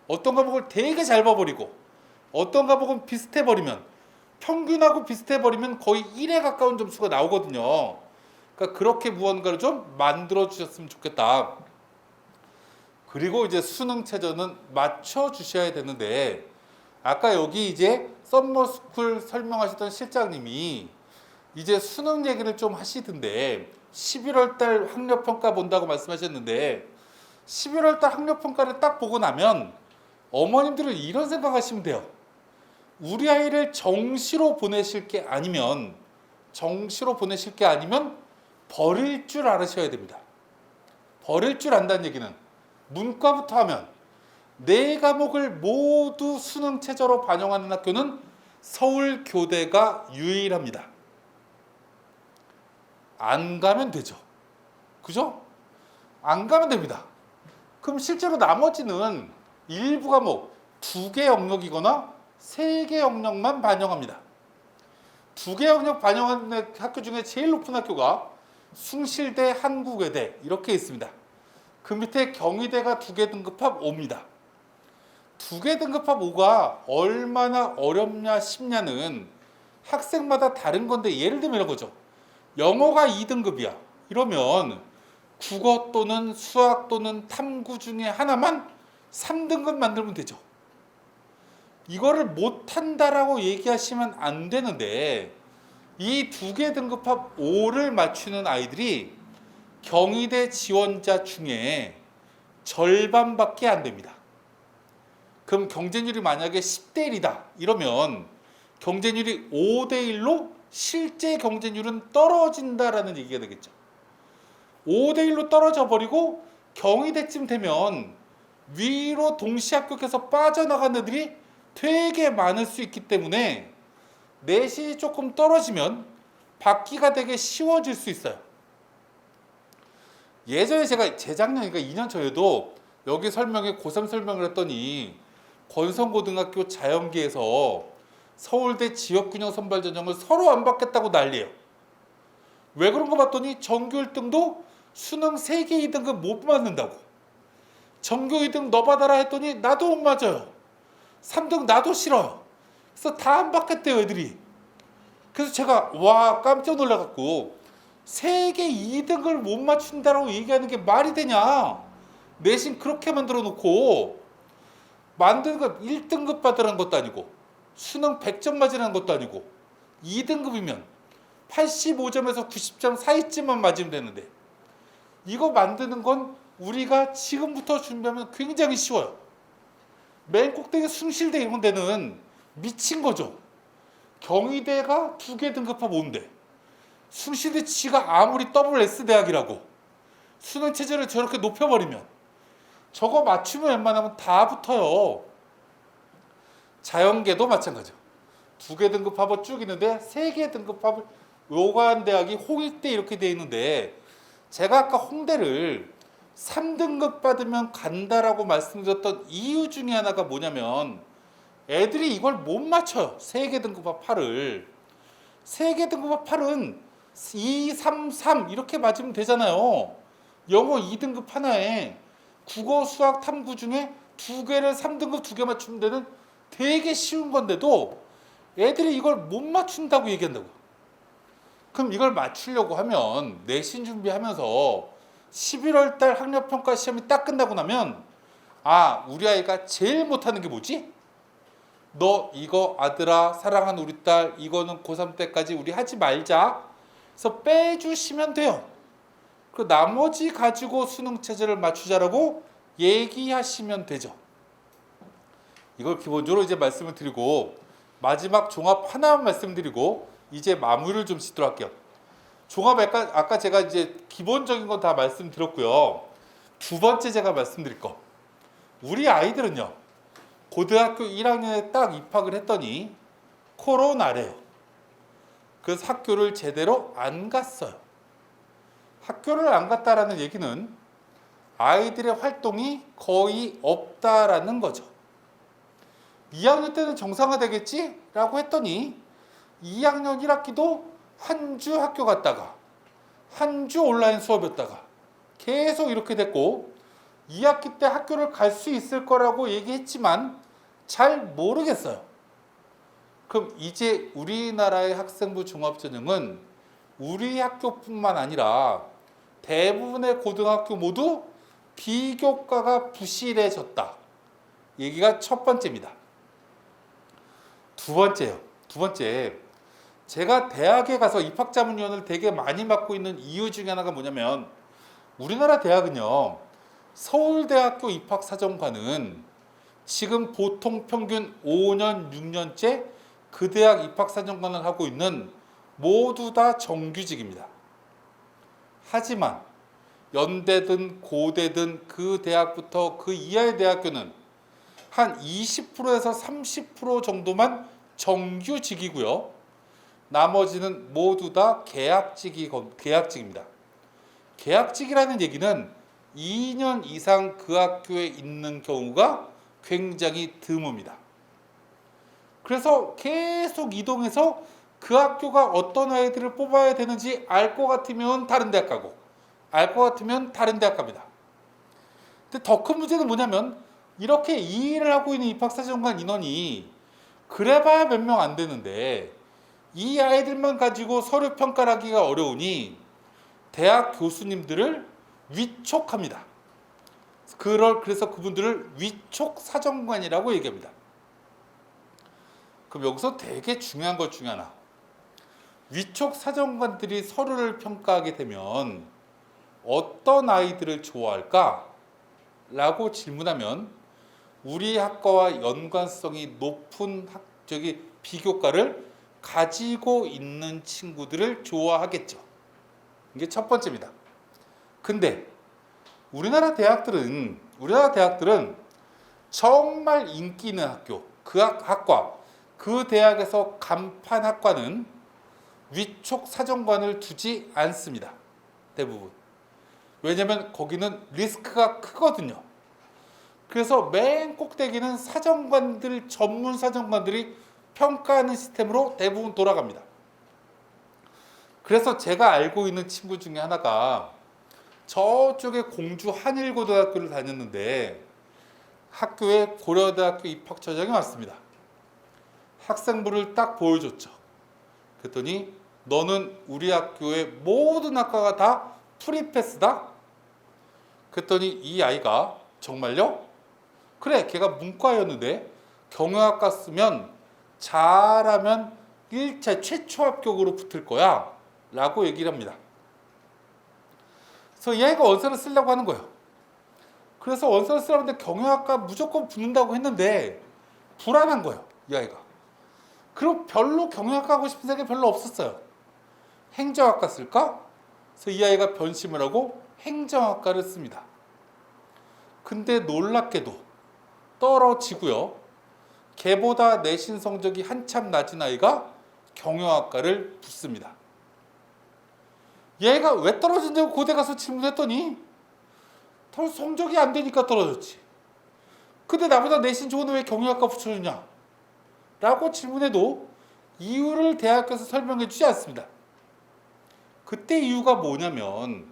Speaker 1: 어떤 과목을 되게 잘 봐버리고 어떤 과목은 비슷해버리면 평균하고 비슷해버리면 거의 1에 가까운 점수가 나오거든요. 그러니까 그렇게 무언가를 좀 만들어 주셨으면 좋겠다. 그리고 이제 수능 최저는 맞춰 주셔야 되는데 아까 여기 이제 썸머스쿨 설명하셨던 실장님이 이제 수능 얘기를 좀 하시던데 11월 달 학력평가 본다고 말씀하셨는데 11월 달 학력평가를 딱 보고 나면 어머님들은 이런 생각하시면 돼요. 우리 아이를 정시로 보내실 게 아니면 버릴 줄 알으셔야 됩니다. 버릴 줄 안다는 얘기는 문과부터 하면 네 과목을 모두 수능 최저로 반영하는 학교는 서울교대가 유일합니다. 안 가면 되죠. 그죠? 안 가면 됩니다. 그럼 실제로 나머지는 일부 과목 2개 영역이거나 3개 영역만 반영합니다. 2개 영역 반영하는 학교 중에 제일 높은 학교가 숭실대, 한국외대 이렇게 있습니다. 그 밑에 경희대가 2개 등급합 5입니다. 2개 등급합 5가 얼마나 어렵냐 쉽냐는 학생마다 다른 건데 예를 들면 이런 거죠. 영어가 2등급이야. 이러면 국어 또는 수학 또는 탐구 중에 하나만 3등급 만들면 되죠. 이거를 못한다라고 얘기하시면 안 되는데 이 2개 등급합 5를 맞추는 아이들이 경희대 지원자 중에 절반밖에 안 됩니다. 그럼 경쟁률이 만약에 10대 1이다 이러면 경쟁률이 5대 1로 실제 경쟁률은 떨어진다라는 얘기가 되겠죠. 5대 1로 떨어져 버리고 경희대쯤 되면 위로 동시 합격해서 빠져나간 애들이 되게 많을 수 있기 때문에 내신이 조금 떨어지면 받기가 되게 쉬워질 수 있어요. 예전에 제가 재작년이니까 2년 전에도 여기 설명에 고3 설명을 했더니 권성고등학교 자연계에서 서울대 지역균형 선발전형을 서로 안 받겠다고 난리예요. 왜 그런 거 봤더니 전교 1등도 수능 3개 2등급 못 맞는다고. 전교 2등 너 받아라 했더니 나도 못 맞아요. 3등 나도 싫어요. 그래서 다 안 받겠대요 애들이. 그래서 제가 와 깜짝 놀라갖고 세계 2등을 못 맞춘다라고 얘기하는 게 말이 되냐? 내신 그렇게 만들어 놓고 만드는 거 1등급 받으라는 것도 아니고 수능 100점 맞으라는 것도 아니고 2등급이면 85점에서 90점 사이쯤만 맞으면 되는데 이거 만드는 건 우리가 지금부터 준비하면 굉장히 쉬워요. 맨 꼭대기 숭실대 이런 데는 미친 거죠. 경희대가 2개 등급하면 온대. 숭실대 지가 아무리 WS 대학이라고 수능 체제를 저렇게 높여버리면 저거 맞추면 웬만하면 다 붙어요. 자연계도 마찬가지죠. 2개 등급합을 쭉 있는데 3개 등급합을 요관대학이 홍익대 이렇게 돼 있는데 제가 아까 홍대를 3등급 받으면 간다라고 말씀드렸던 이유 중에 하나가 뭐냐면 애들이 이걸 못 맞춰요. 3개 등급합 8을. 3개 등급합 8은 2, 3, 3 이렇게 맞으면 되잖아요. 영어 2등급 하나에 국어, 수학, 탐구 중에 2개를 3등급 2개 맞추면 되는 되게 쉬운 건데도 애들이 이걸 못 맞춘다고 얘기한다고. 그럼 이걸 맞추려고 하면 내신 준비하면서 11월 달 학력평가 시험이 딱 끝나고 나면 아, 우리 아이가 제일 못하는 게 뭐지? 너 이거 아들아, 사랑하는 우리 딸, 이거는 고3 때까지 우리 하지 말자. 그래서 빼주시면 돼요. 그 나머지 가지고 수능 체제를 맞추자라고 얘기하시면 되죠. 이걸 기본적으로 이제 말씀을 드리고 마지막 종합 하나만 말씀드리고 이제 마무리를 좀 짓도록 할게요. 종합 아까 제가 이제 기본적인 건 다 말씀드렸고요. 두 번째 제가 말씀드릴 거. 우리 아이들은요. 고등학교 1학년에 딱 입학을 했더니 코로나래요. 그래서 학교를 제대로 안 갔어요. 학교를 안 갔다라는 얘기는 아이들의 활동이 거의 없다라는 거죠. 2학년 때는 정상화되겠지? 라고 했더니 2학년 1학기도 한 주 학교 갔다가 한 주 온라인 수업이었다가 계속 이렇게 됐고 2학기 때 학교를 갈 수 있을 거라고 얘기했지만 잘 모르겠어요. 그럼 이제 우리나라의 학생부 종합전형은 우리 학교뿐만 아니라 대부분의 고등학교 모두 비교과가 부실해졌다. 얘기가 첫 번째입니다. 두 번째, 제가 대학에 가서 입학자문위원을 되게 많이 맡고 있는 이유 중에 하나가 뭐냐면 우리나라 대학은요. 서울대학교 입학사정관은 지금 보통 평균 5년, 6년째 그 대학 입학사정관을 하고 있는 모두 다 정규직입니다. 하지만 연대든 고대든 그 대학부터 그 이하의 대학교는 한 20%에서 30% 정도만 정규직이고요. 나머지는 모두 다 계약직입니다. 계약직이라는 얘기는 2년 이상 그 학교에 있는 경우가 굉장히 드뭅니다. 그래서 계속 이동해서 그 학교가 어떤 아이들을 뽑아야 되는지 알 것 같으면 다른 대학 가고 알 것 같으면 다른 대학 갑니다. 근데 더 큰 문제는 뭐냐면 이렇게 이 일을 하고 있는 입학사정관 인원이 그래봐야 몇 명 안 되는데 이 아이들만 가지고 서류 평가를 하기가 어려우니 대학 교수님들을 위촉합니다. 그래서 그분들을 위촉 사정관이라고 얘기합니다. 그럼 여기서 되게 중요한 것 중에 하나. 위촉 사정관들이 서류를 평가하게 되면 어떤 아이들을 좋아할까? 라고 질문하면 우리 학과와 연관성이 높은 비교과를 가지고 있는 친구들을 좋아하겠죠. 이게 첫 번째입니다. 근데 우리나라 대학들은 정말 인기 있는 학교, 그 학과, 그 대학에서 간판 학과는 위촉 사정관을 두지 않습니다. 대부분. 왜냐하면 거기는 리스크가 크거든요. 그래서 맨 꼭대기는 전문 사정관들이 평가하는 시스템으로 대부분 돌아갑니다. 그래서 제가 알고 있는 친구 중에 하나가 저쪽에 공주 한일고등학교를 다녔는데 학교에 고려대학교 입학처장이 왔습니다. 학생부를 딱 보여줬죠. 그랬더니 너는 우리 학교의 모든 학과가 다 프리패스다? 그랬더니 이 아이가 정말요? 그래, 걔가 문과였는데 경영학과 쓰면 잘하면 1차 최초 합격으로 붙을 거야 라고 얘기를 합니다. 그래서 이 아이가 원서를 쓰려고 하는 거예요. 그래서 원서를 쓰려고 하는데 경영학과 무조건 붙는다고 했는데 불안한 거예요, 이 아이가. 그리고 별로 경영학과 하고 싶은 생각이 별로 없었어요. 행정학과 쓸까? 그래서 이 아이가 변심을 하고 행정학과를 씁니다. 근데 놀랍게도 떨어지고요. 걔보다 내신 성적이 한참 낮은 아이가 경영학과를 붙습니다. 얘가 왜 떨어진다고 고대 가서 질문했더니 더 성적이 안 되니까 떨어졌지. 근데 나보다 내신 좋은 애 왜 경영학과 붙여주냐? 라고 질문해도 이유를 대학교에서 설명해 주지 않습니다. 그때 이유가 뭐냐면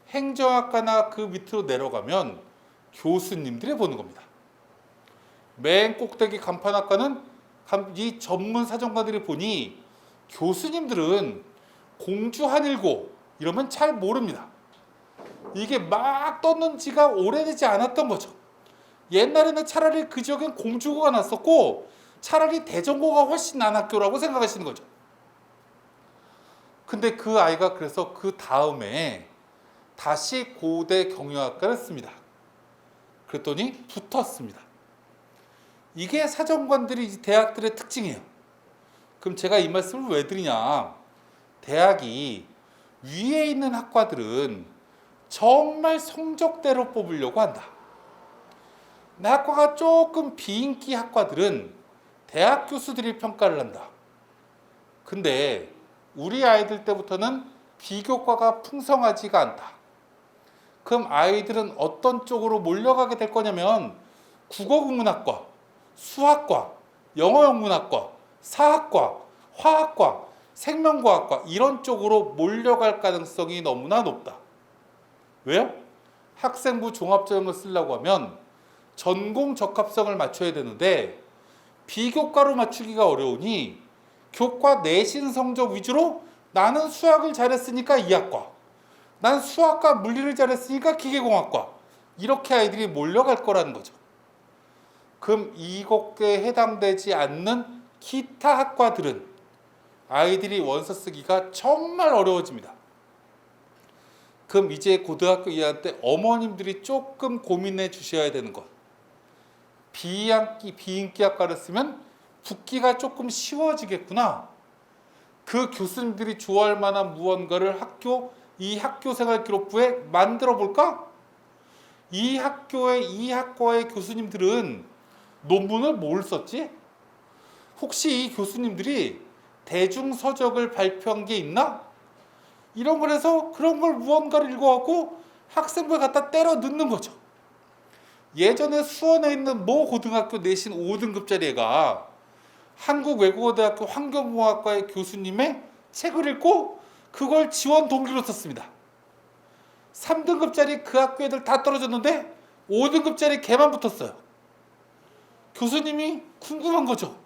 Speaker 1: 행정학과나 그 밑으로 내려가면 교수님들이 보는 겁니다. 맨 꼭대기 간판학과는 이 전문 사정관들이 보니 교수님들은 공주 한일고 이러면 잘 모릅니다. 이게 막 떴는 지가 오래되지 않았던 거죠. 옛날에는 차라리 그 지역엔 공주고가 났었고 차라리 대전고가 훨씬 난 학교라고 생각하시는 거죠. 근데 그 아이가 그래서 그 다음에 다시 고대 경영학과를 씁니다. 그랬더니 붙었습니다. 이게 사정관들이 대학들의 특징이에요. 그럼 제가 이 말씀을 왜 드리냐? 대학이 위에 있는 학과들은 정말 성적대로 뽑으려고 한다. 내 학과가 조금 비인기 학과들은 대학 교수들이 평가를 한다. 근데 우리 아이들 때부터는 비교과가 풍성하지가 않다. 그럼 아이들은 어떤 쪽으로 몰려가게 될 거냐면 국어국문학과, 수학과, 영어영문학과, 사학과, 화학과, 생명과학과 이런 쪽으로 몰려갈 가능성이 너무나 높다. 왜요? 학생부 종합전형을 쓰려고 하면 전공 적합성을 맞춰야 되는데 비교과로 맞추기가 어려우니 교과 내신 성적 위주로 나는 수학을 잘했으니까 이학과, 난 수학과 물리를 잘했으니까 기계공학과 이렇게 아이들이 몰려갈 거라는 거죠. 그럼 이것에 해당되지 않는 기타 학과들은 아이들이 원서 쓰기가 정말 어려워집니다. 그럼 이제 고등학교 2학년 때 어머님들이 조금 고민해 주셔야 되는 것. 비인기 학과를 쓰면 붙기가 조금 쉬워지겠구나. 그 교수님들이 좋아할 만한 무언가를 이 학교 생활 기록부에 만들어 볼까? 이 학교의 이 학과의 교수님들은 논문을 뭘 썼지? 혹시 이 교수님들이 대중서적을 발표한 게 있나? 이런 걸 해서 그런 걸 무언가를 읽어갖고 학생부에 갖다 때려 넣는 거죠. 예전에 수원에 있는 모 고등학교 내신 5등급짜리 애가 한국외국어대학교 환경공학과의 교수님의 책을 읽고 그걸 지원 동기로 썼습니다. 3등급짜리 그 학교 애들 다 떨어졌는데 5등급짜리 걔만 붙었어요. 교수님이 궁금한 거죠.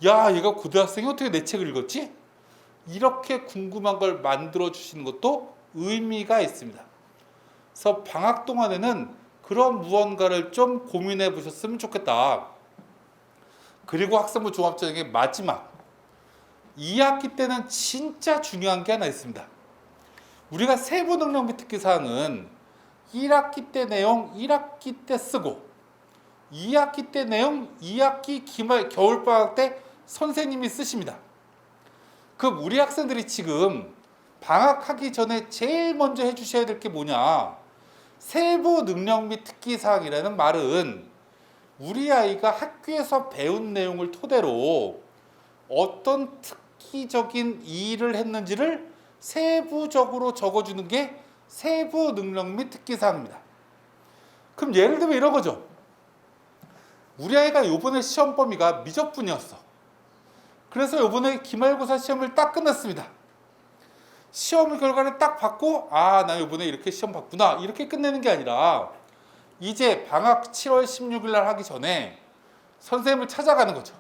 Speaker 1: 야, 얘가 고등학생이 어떻게 내 책을 읽었지? 이렇게 궁금한 걸 만들어 주시는 것도 의미가 있습니다. 그래서 방학 동안에는 그런 무언가를 좀 고민해 보셨으면 좋겠다. 그리고 학생부 종합전형의 마지막 2학기 때는 진짜 중요한 게 하나 있습니다. 우리가 세부 능력 및 특기 사항은 1학기 때 내용 1학기 때 쓰고 2학기 때 내용 2학기 겨울방학 때 선생님이 쓰십니다. 그럼 우리 학생들이 지금 방학하기 전에 제일 먼저 해주셔야 될 게 뭐냐? 세부 능력 및 특기 사항이라는 말은 우리 아이가 학교에서 배운 내용을 토대로 어떤 특기적인 일을 했는지를 세부적으로 적어주는 게 세부 능력 및 특기 사항입니다. 그럼 예를 들면 이런 거죠. 우리 아이가 이번에 시험 범위가 미적분이었어. 그래서 이번에 기말고사 시험을 딱 끝냈습니다. 시험 결과를 딱 받고 나 이번에 이렇게 시험 봤구나 이렇게 끝내는 게 아니라 이제 방학 7월 16일 날 하기 전에 선생님을 찾아가는 거죠.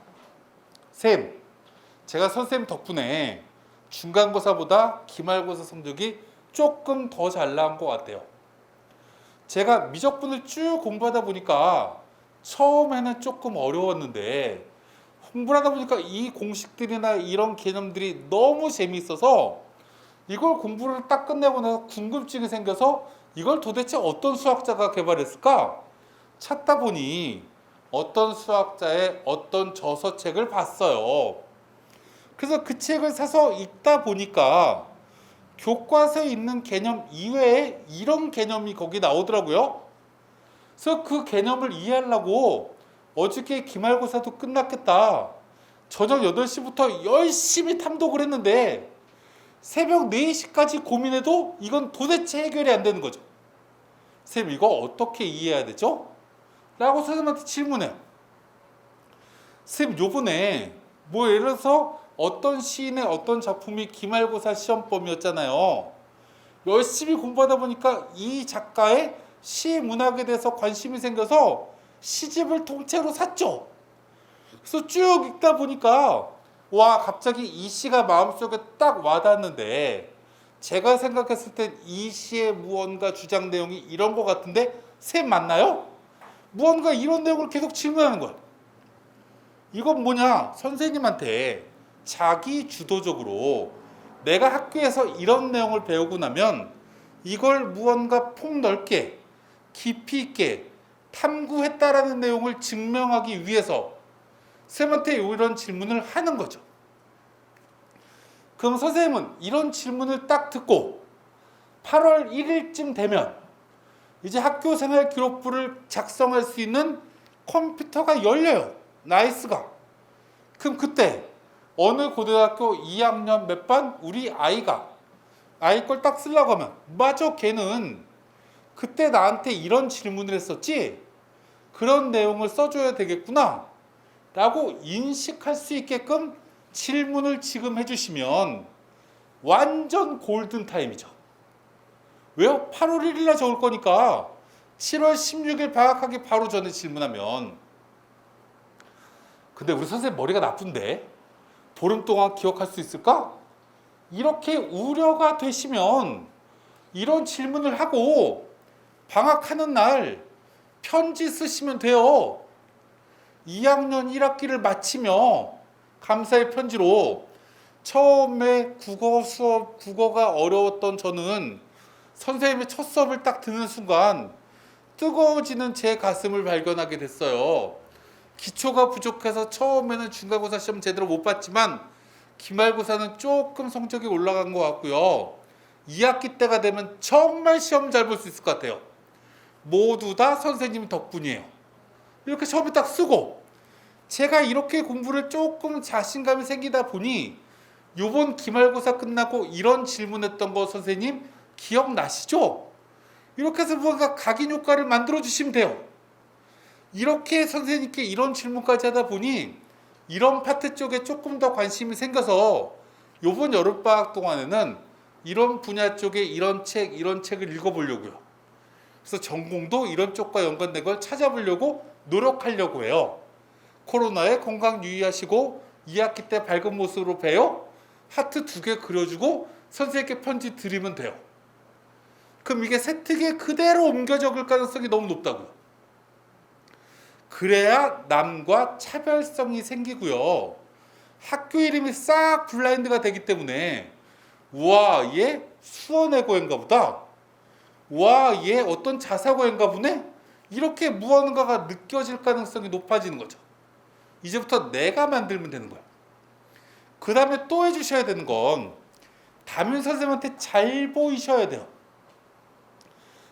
Speaker 1: 쌤, 제가 선생님 덕분에 중간고사보다 기말고사 성적이 조금 더 잘 나온 것 같아요. 제가 미적분을 쭉 공부하다 보니까 처음에는 조금 어려웠는데 공부를 하다 보니까 이 공식들이나 이런 개념들이 너무 재미있어서 이걸 공부를 딱 끝내고 나서 궁금증이 생겨서 이걸 도대체 어떤 수학자가 개발했을까? 찾다 보니 어떤 수학자의 어떤 저서책을 봤어요. 그래서 그 책을 사서 읽다 보니까 교과서에 있는 개념 이외에 이런 개념이 거기 나오더라고요. 그래서 그 개념을 이해하려고 어저께 기말고사도 끝났겠다. 저녁 8시부터 열심히 탐독을 했는데 새벽 4시까지 고민해도 이건 도대체 해결이 안 되는 거죠. 쌤, 이거 어떻게 이해해야 되죠? 라고 선생님한테 질문해요. 쌤, 요번에 뭐 예를 들어서 어떤 시인의 어떤 작품이 기말고사 시험범이었잖아요. 열심히 공부하다 보니까 이 작가의 시 문학에 대해서 관심이 생겨서 시집을 통째로 샀죠. 그래서 쭉 읽다 보니까 와, 갑자기 이 시가 마음속에 딱 와닿는데 제가 생각했을 땐 이 시의 무언가 주장 내용이 이런 것 같은데 쌤 맞나요? 무언가 이런 내용을 계속 질문하는 거예요. 이건 뭐냐? 선생님한테 자기 주도적으로 내가 학교에서 이런 내용을 배우고 나면 이걸 무언가 폭넓게 깊이 있게 탐구했다라는 내용을 증명하기 위해서 쌤한테 이런 질문을 하는 거죠. 그럼 선생님은 이런 질문을 딱 듣고 8월 1일쯤 되면 이제 학교생활 기록부를 작성할 수 있는 컴퓨터가 열려요. 나이스가. 그럼 그때 어느 고등학교 2학년 몇 반 우리 아이가 아이 걸 딱 쓰려고 하면 맞아, 걔는 그때 나한테 이런 질문을 했었지, 그런 내용을 써줘야 되겠구나 라고 인식할 수 있게끔 질문을 지금 해주시면 완전 골든타임이죠. 왜요? 8월 1일 날 적을 거니까 7월 16일 방학하기 바로 전에 질문하면. 근데 우리 선생님 머리가 나쁜데 보름 동안 기억할 수 있을까? 이렇게 우려가 되시면 이런 질문을 하고 방학하는 날 편지 쓰시면 돼요. 2학년 1학기를 마치며 감사의 편지로 처음에 국어 수업, 국어가 어려웠던 저는 선생님의 첫 수업을 딱 듣는 순간 뜨거워지는 제 가슴을 발견하게 됐어요. 기초가 부족해서 처음에는 중간고사 시험 제대로 못 봤지만 기말고사는 조금 성적이 올라간 것 같고요. 2학기 때가 되면 정말 시험 잘 볼 수 있을 것 같아요. 모두 다 선생님 덕분이에요. 이렇게 처음에 딱 쓰고 제가 이렇게 공부를 조금 자신감이 생기다 보니 요번 기말고사 끝나고 이런 질문했던 거 선생님 기억나시죠? 이렇게 해서 뭔가 각인 효과를 만들어 주시면 돼요. 이렇게 선생님께 이런 질문까지 하다 보니 이런 파트 쪽에 조금 더 관심이 생겨서 요번 여름방학 동안에는 이런 분야 쪽에 이런 책을 읽어보려고요. 그래서 전공도 이런 쪽과 연관된 걸 찾아보려고 노력하려고 해요. 코로나에 건강 유의하시고 2학기 때 밝은 모습으로 봬요. 하트 2개 그려주고 선생님께 편지 드리면 돼요. 그럼 이게 세특에 그대로 옮겨 적을 가능성이 너무 높다고요. 그래야 남과 차별성이 생기고요. 학교 이름이 싹 블라인드가 되기 때문에 우와, 얘 수원외고인가 보다. 와, 얘 어떤 자사고인가 보네. 이렇게 무언가가 느껴질 가능성이 높아지는 거죠. 이제부터 내가 만들면 되는 거야. 그 다음에 또 해주셔야 되는 건 담임 선생님한테 잘 보이셔야 돼요.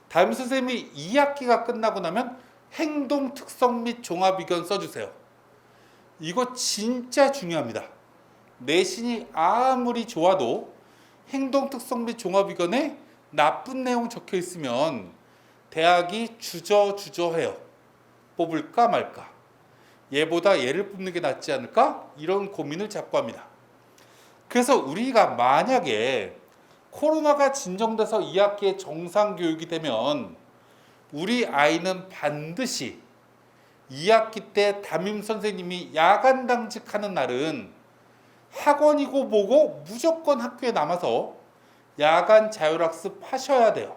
Speaker 1: 담임 선생님이 2학기가 끝나고 나면 행동 특성 및 종합 의견 써주세요. 이거 진짜 중요합니다. 내신이 아무리 좋아도 행동 특성 및 종합 의견에 나쁜 내용 적혀 있으면 대학이 주저해요. 뽑을까 말까. 얘보다 얘를 뽑는 게 낫지 않을까? 이런 고민을 자꾸 합니다. 그래서 우리가 만약에 코로나가 진정돼서 2학기에 정상 교육이 되면 우리 아이는 반드시 2학기 때 담임 선생님이 야간 당직하는 날은 학원이고 뭐고 무조건 학교에 남아서 야간 자율학습 하셔야 돼요.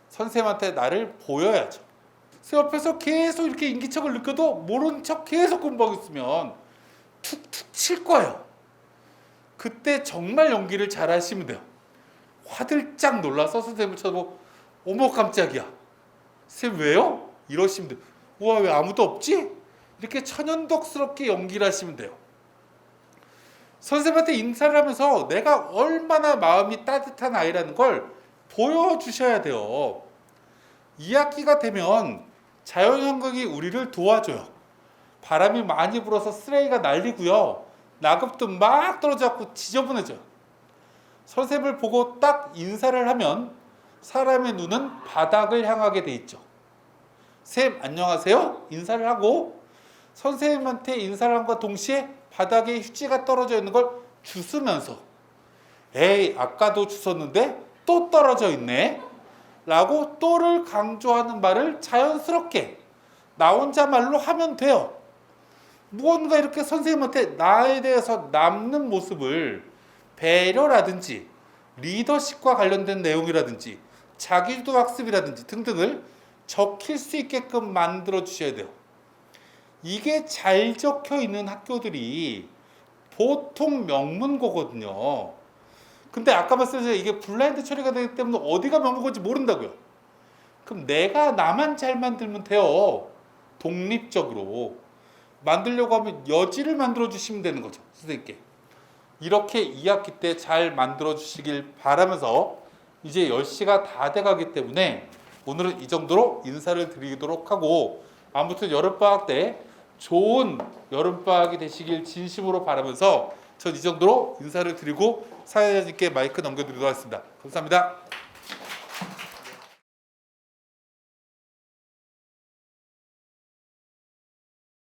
Speaker 1: 선생님한테 나를 보여야죠. 그래서 옆에서 계속 이렇게 인기척을 느껴도 모른 척 계속 공부하고 있으면 툭툭 칠 거예요. 그때 정말 연기를 잘 하시면 돼요. 화들짝 놀라서 선생님을 쳐다보고 어머 깜짝이야. 선생님 왜요? 이러시면 돼요. 우와 왜 아무도 없지? 이렇게 천연덕스럽게 연기를 하시면 돼요. 선생님한테 인사를 하면서 내가 얼마나 마음이 따뜻한 아이라는 걸 보여주셔야 돼요. 2학기가 되면 자연환경이 우리를 도와줘요. 바람이 많이 불어서 쓰레기가 날리고요. 낙엽도 막 떨어져갖고 지저분해져요. 선생님을 보고 딱 인사를 하면 사람의 눈은 바닥을 향하게 돼 있죠. 쌤 안녕하세요 인사를 하고 선생님한테 인사를 함과 동시에 바닥에 휴지가 떨어져 있는 걸 주스면서 에이 아까도 주웠는데 또 떨어져 있네 라고 또를 강조하는 말을 자연스럽게 나 혼자 말로 하면 돼요. 무언가 이렇게 선생님한테 나에 대해서 남는 모습을 배려라든지 리더십과 관련된 내용이라든지 자기주도 학습이라든지 등등을 적힐 수 있게끔 만들어 주셔야 돼요. 이게 잘 적혀 있는 학교들이 보통 명문고거든요. 근데 아까 말씀드린 이게 블라인드 처리가 되기 때문에 어디가 명문고인지 모른다고요. 그럼 내가 나만 잘 만들면 돼요. 독립적으로 만들려고 하면 여지를 만들어 주시면 되는 거죠. 선생님께 이렇게 2학기 때 잘 만들어 주시길 바라면서 이제 10시가 다 돼가기 때문에 오늘은 이 정도로 인사를 드리도록 하고 아무튼 여름방학 때 좋은 여름방학이 되시길 진심으로 바라면서 전 이 정도로 인사를 드리고 사회자님께 마이크 넘겨드리도록 하겠습니다. 감사합니다.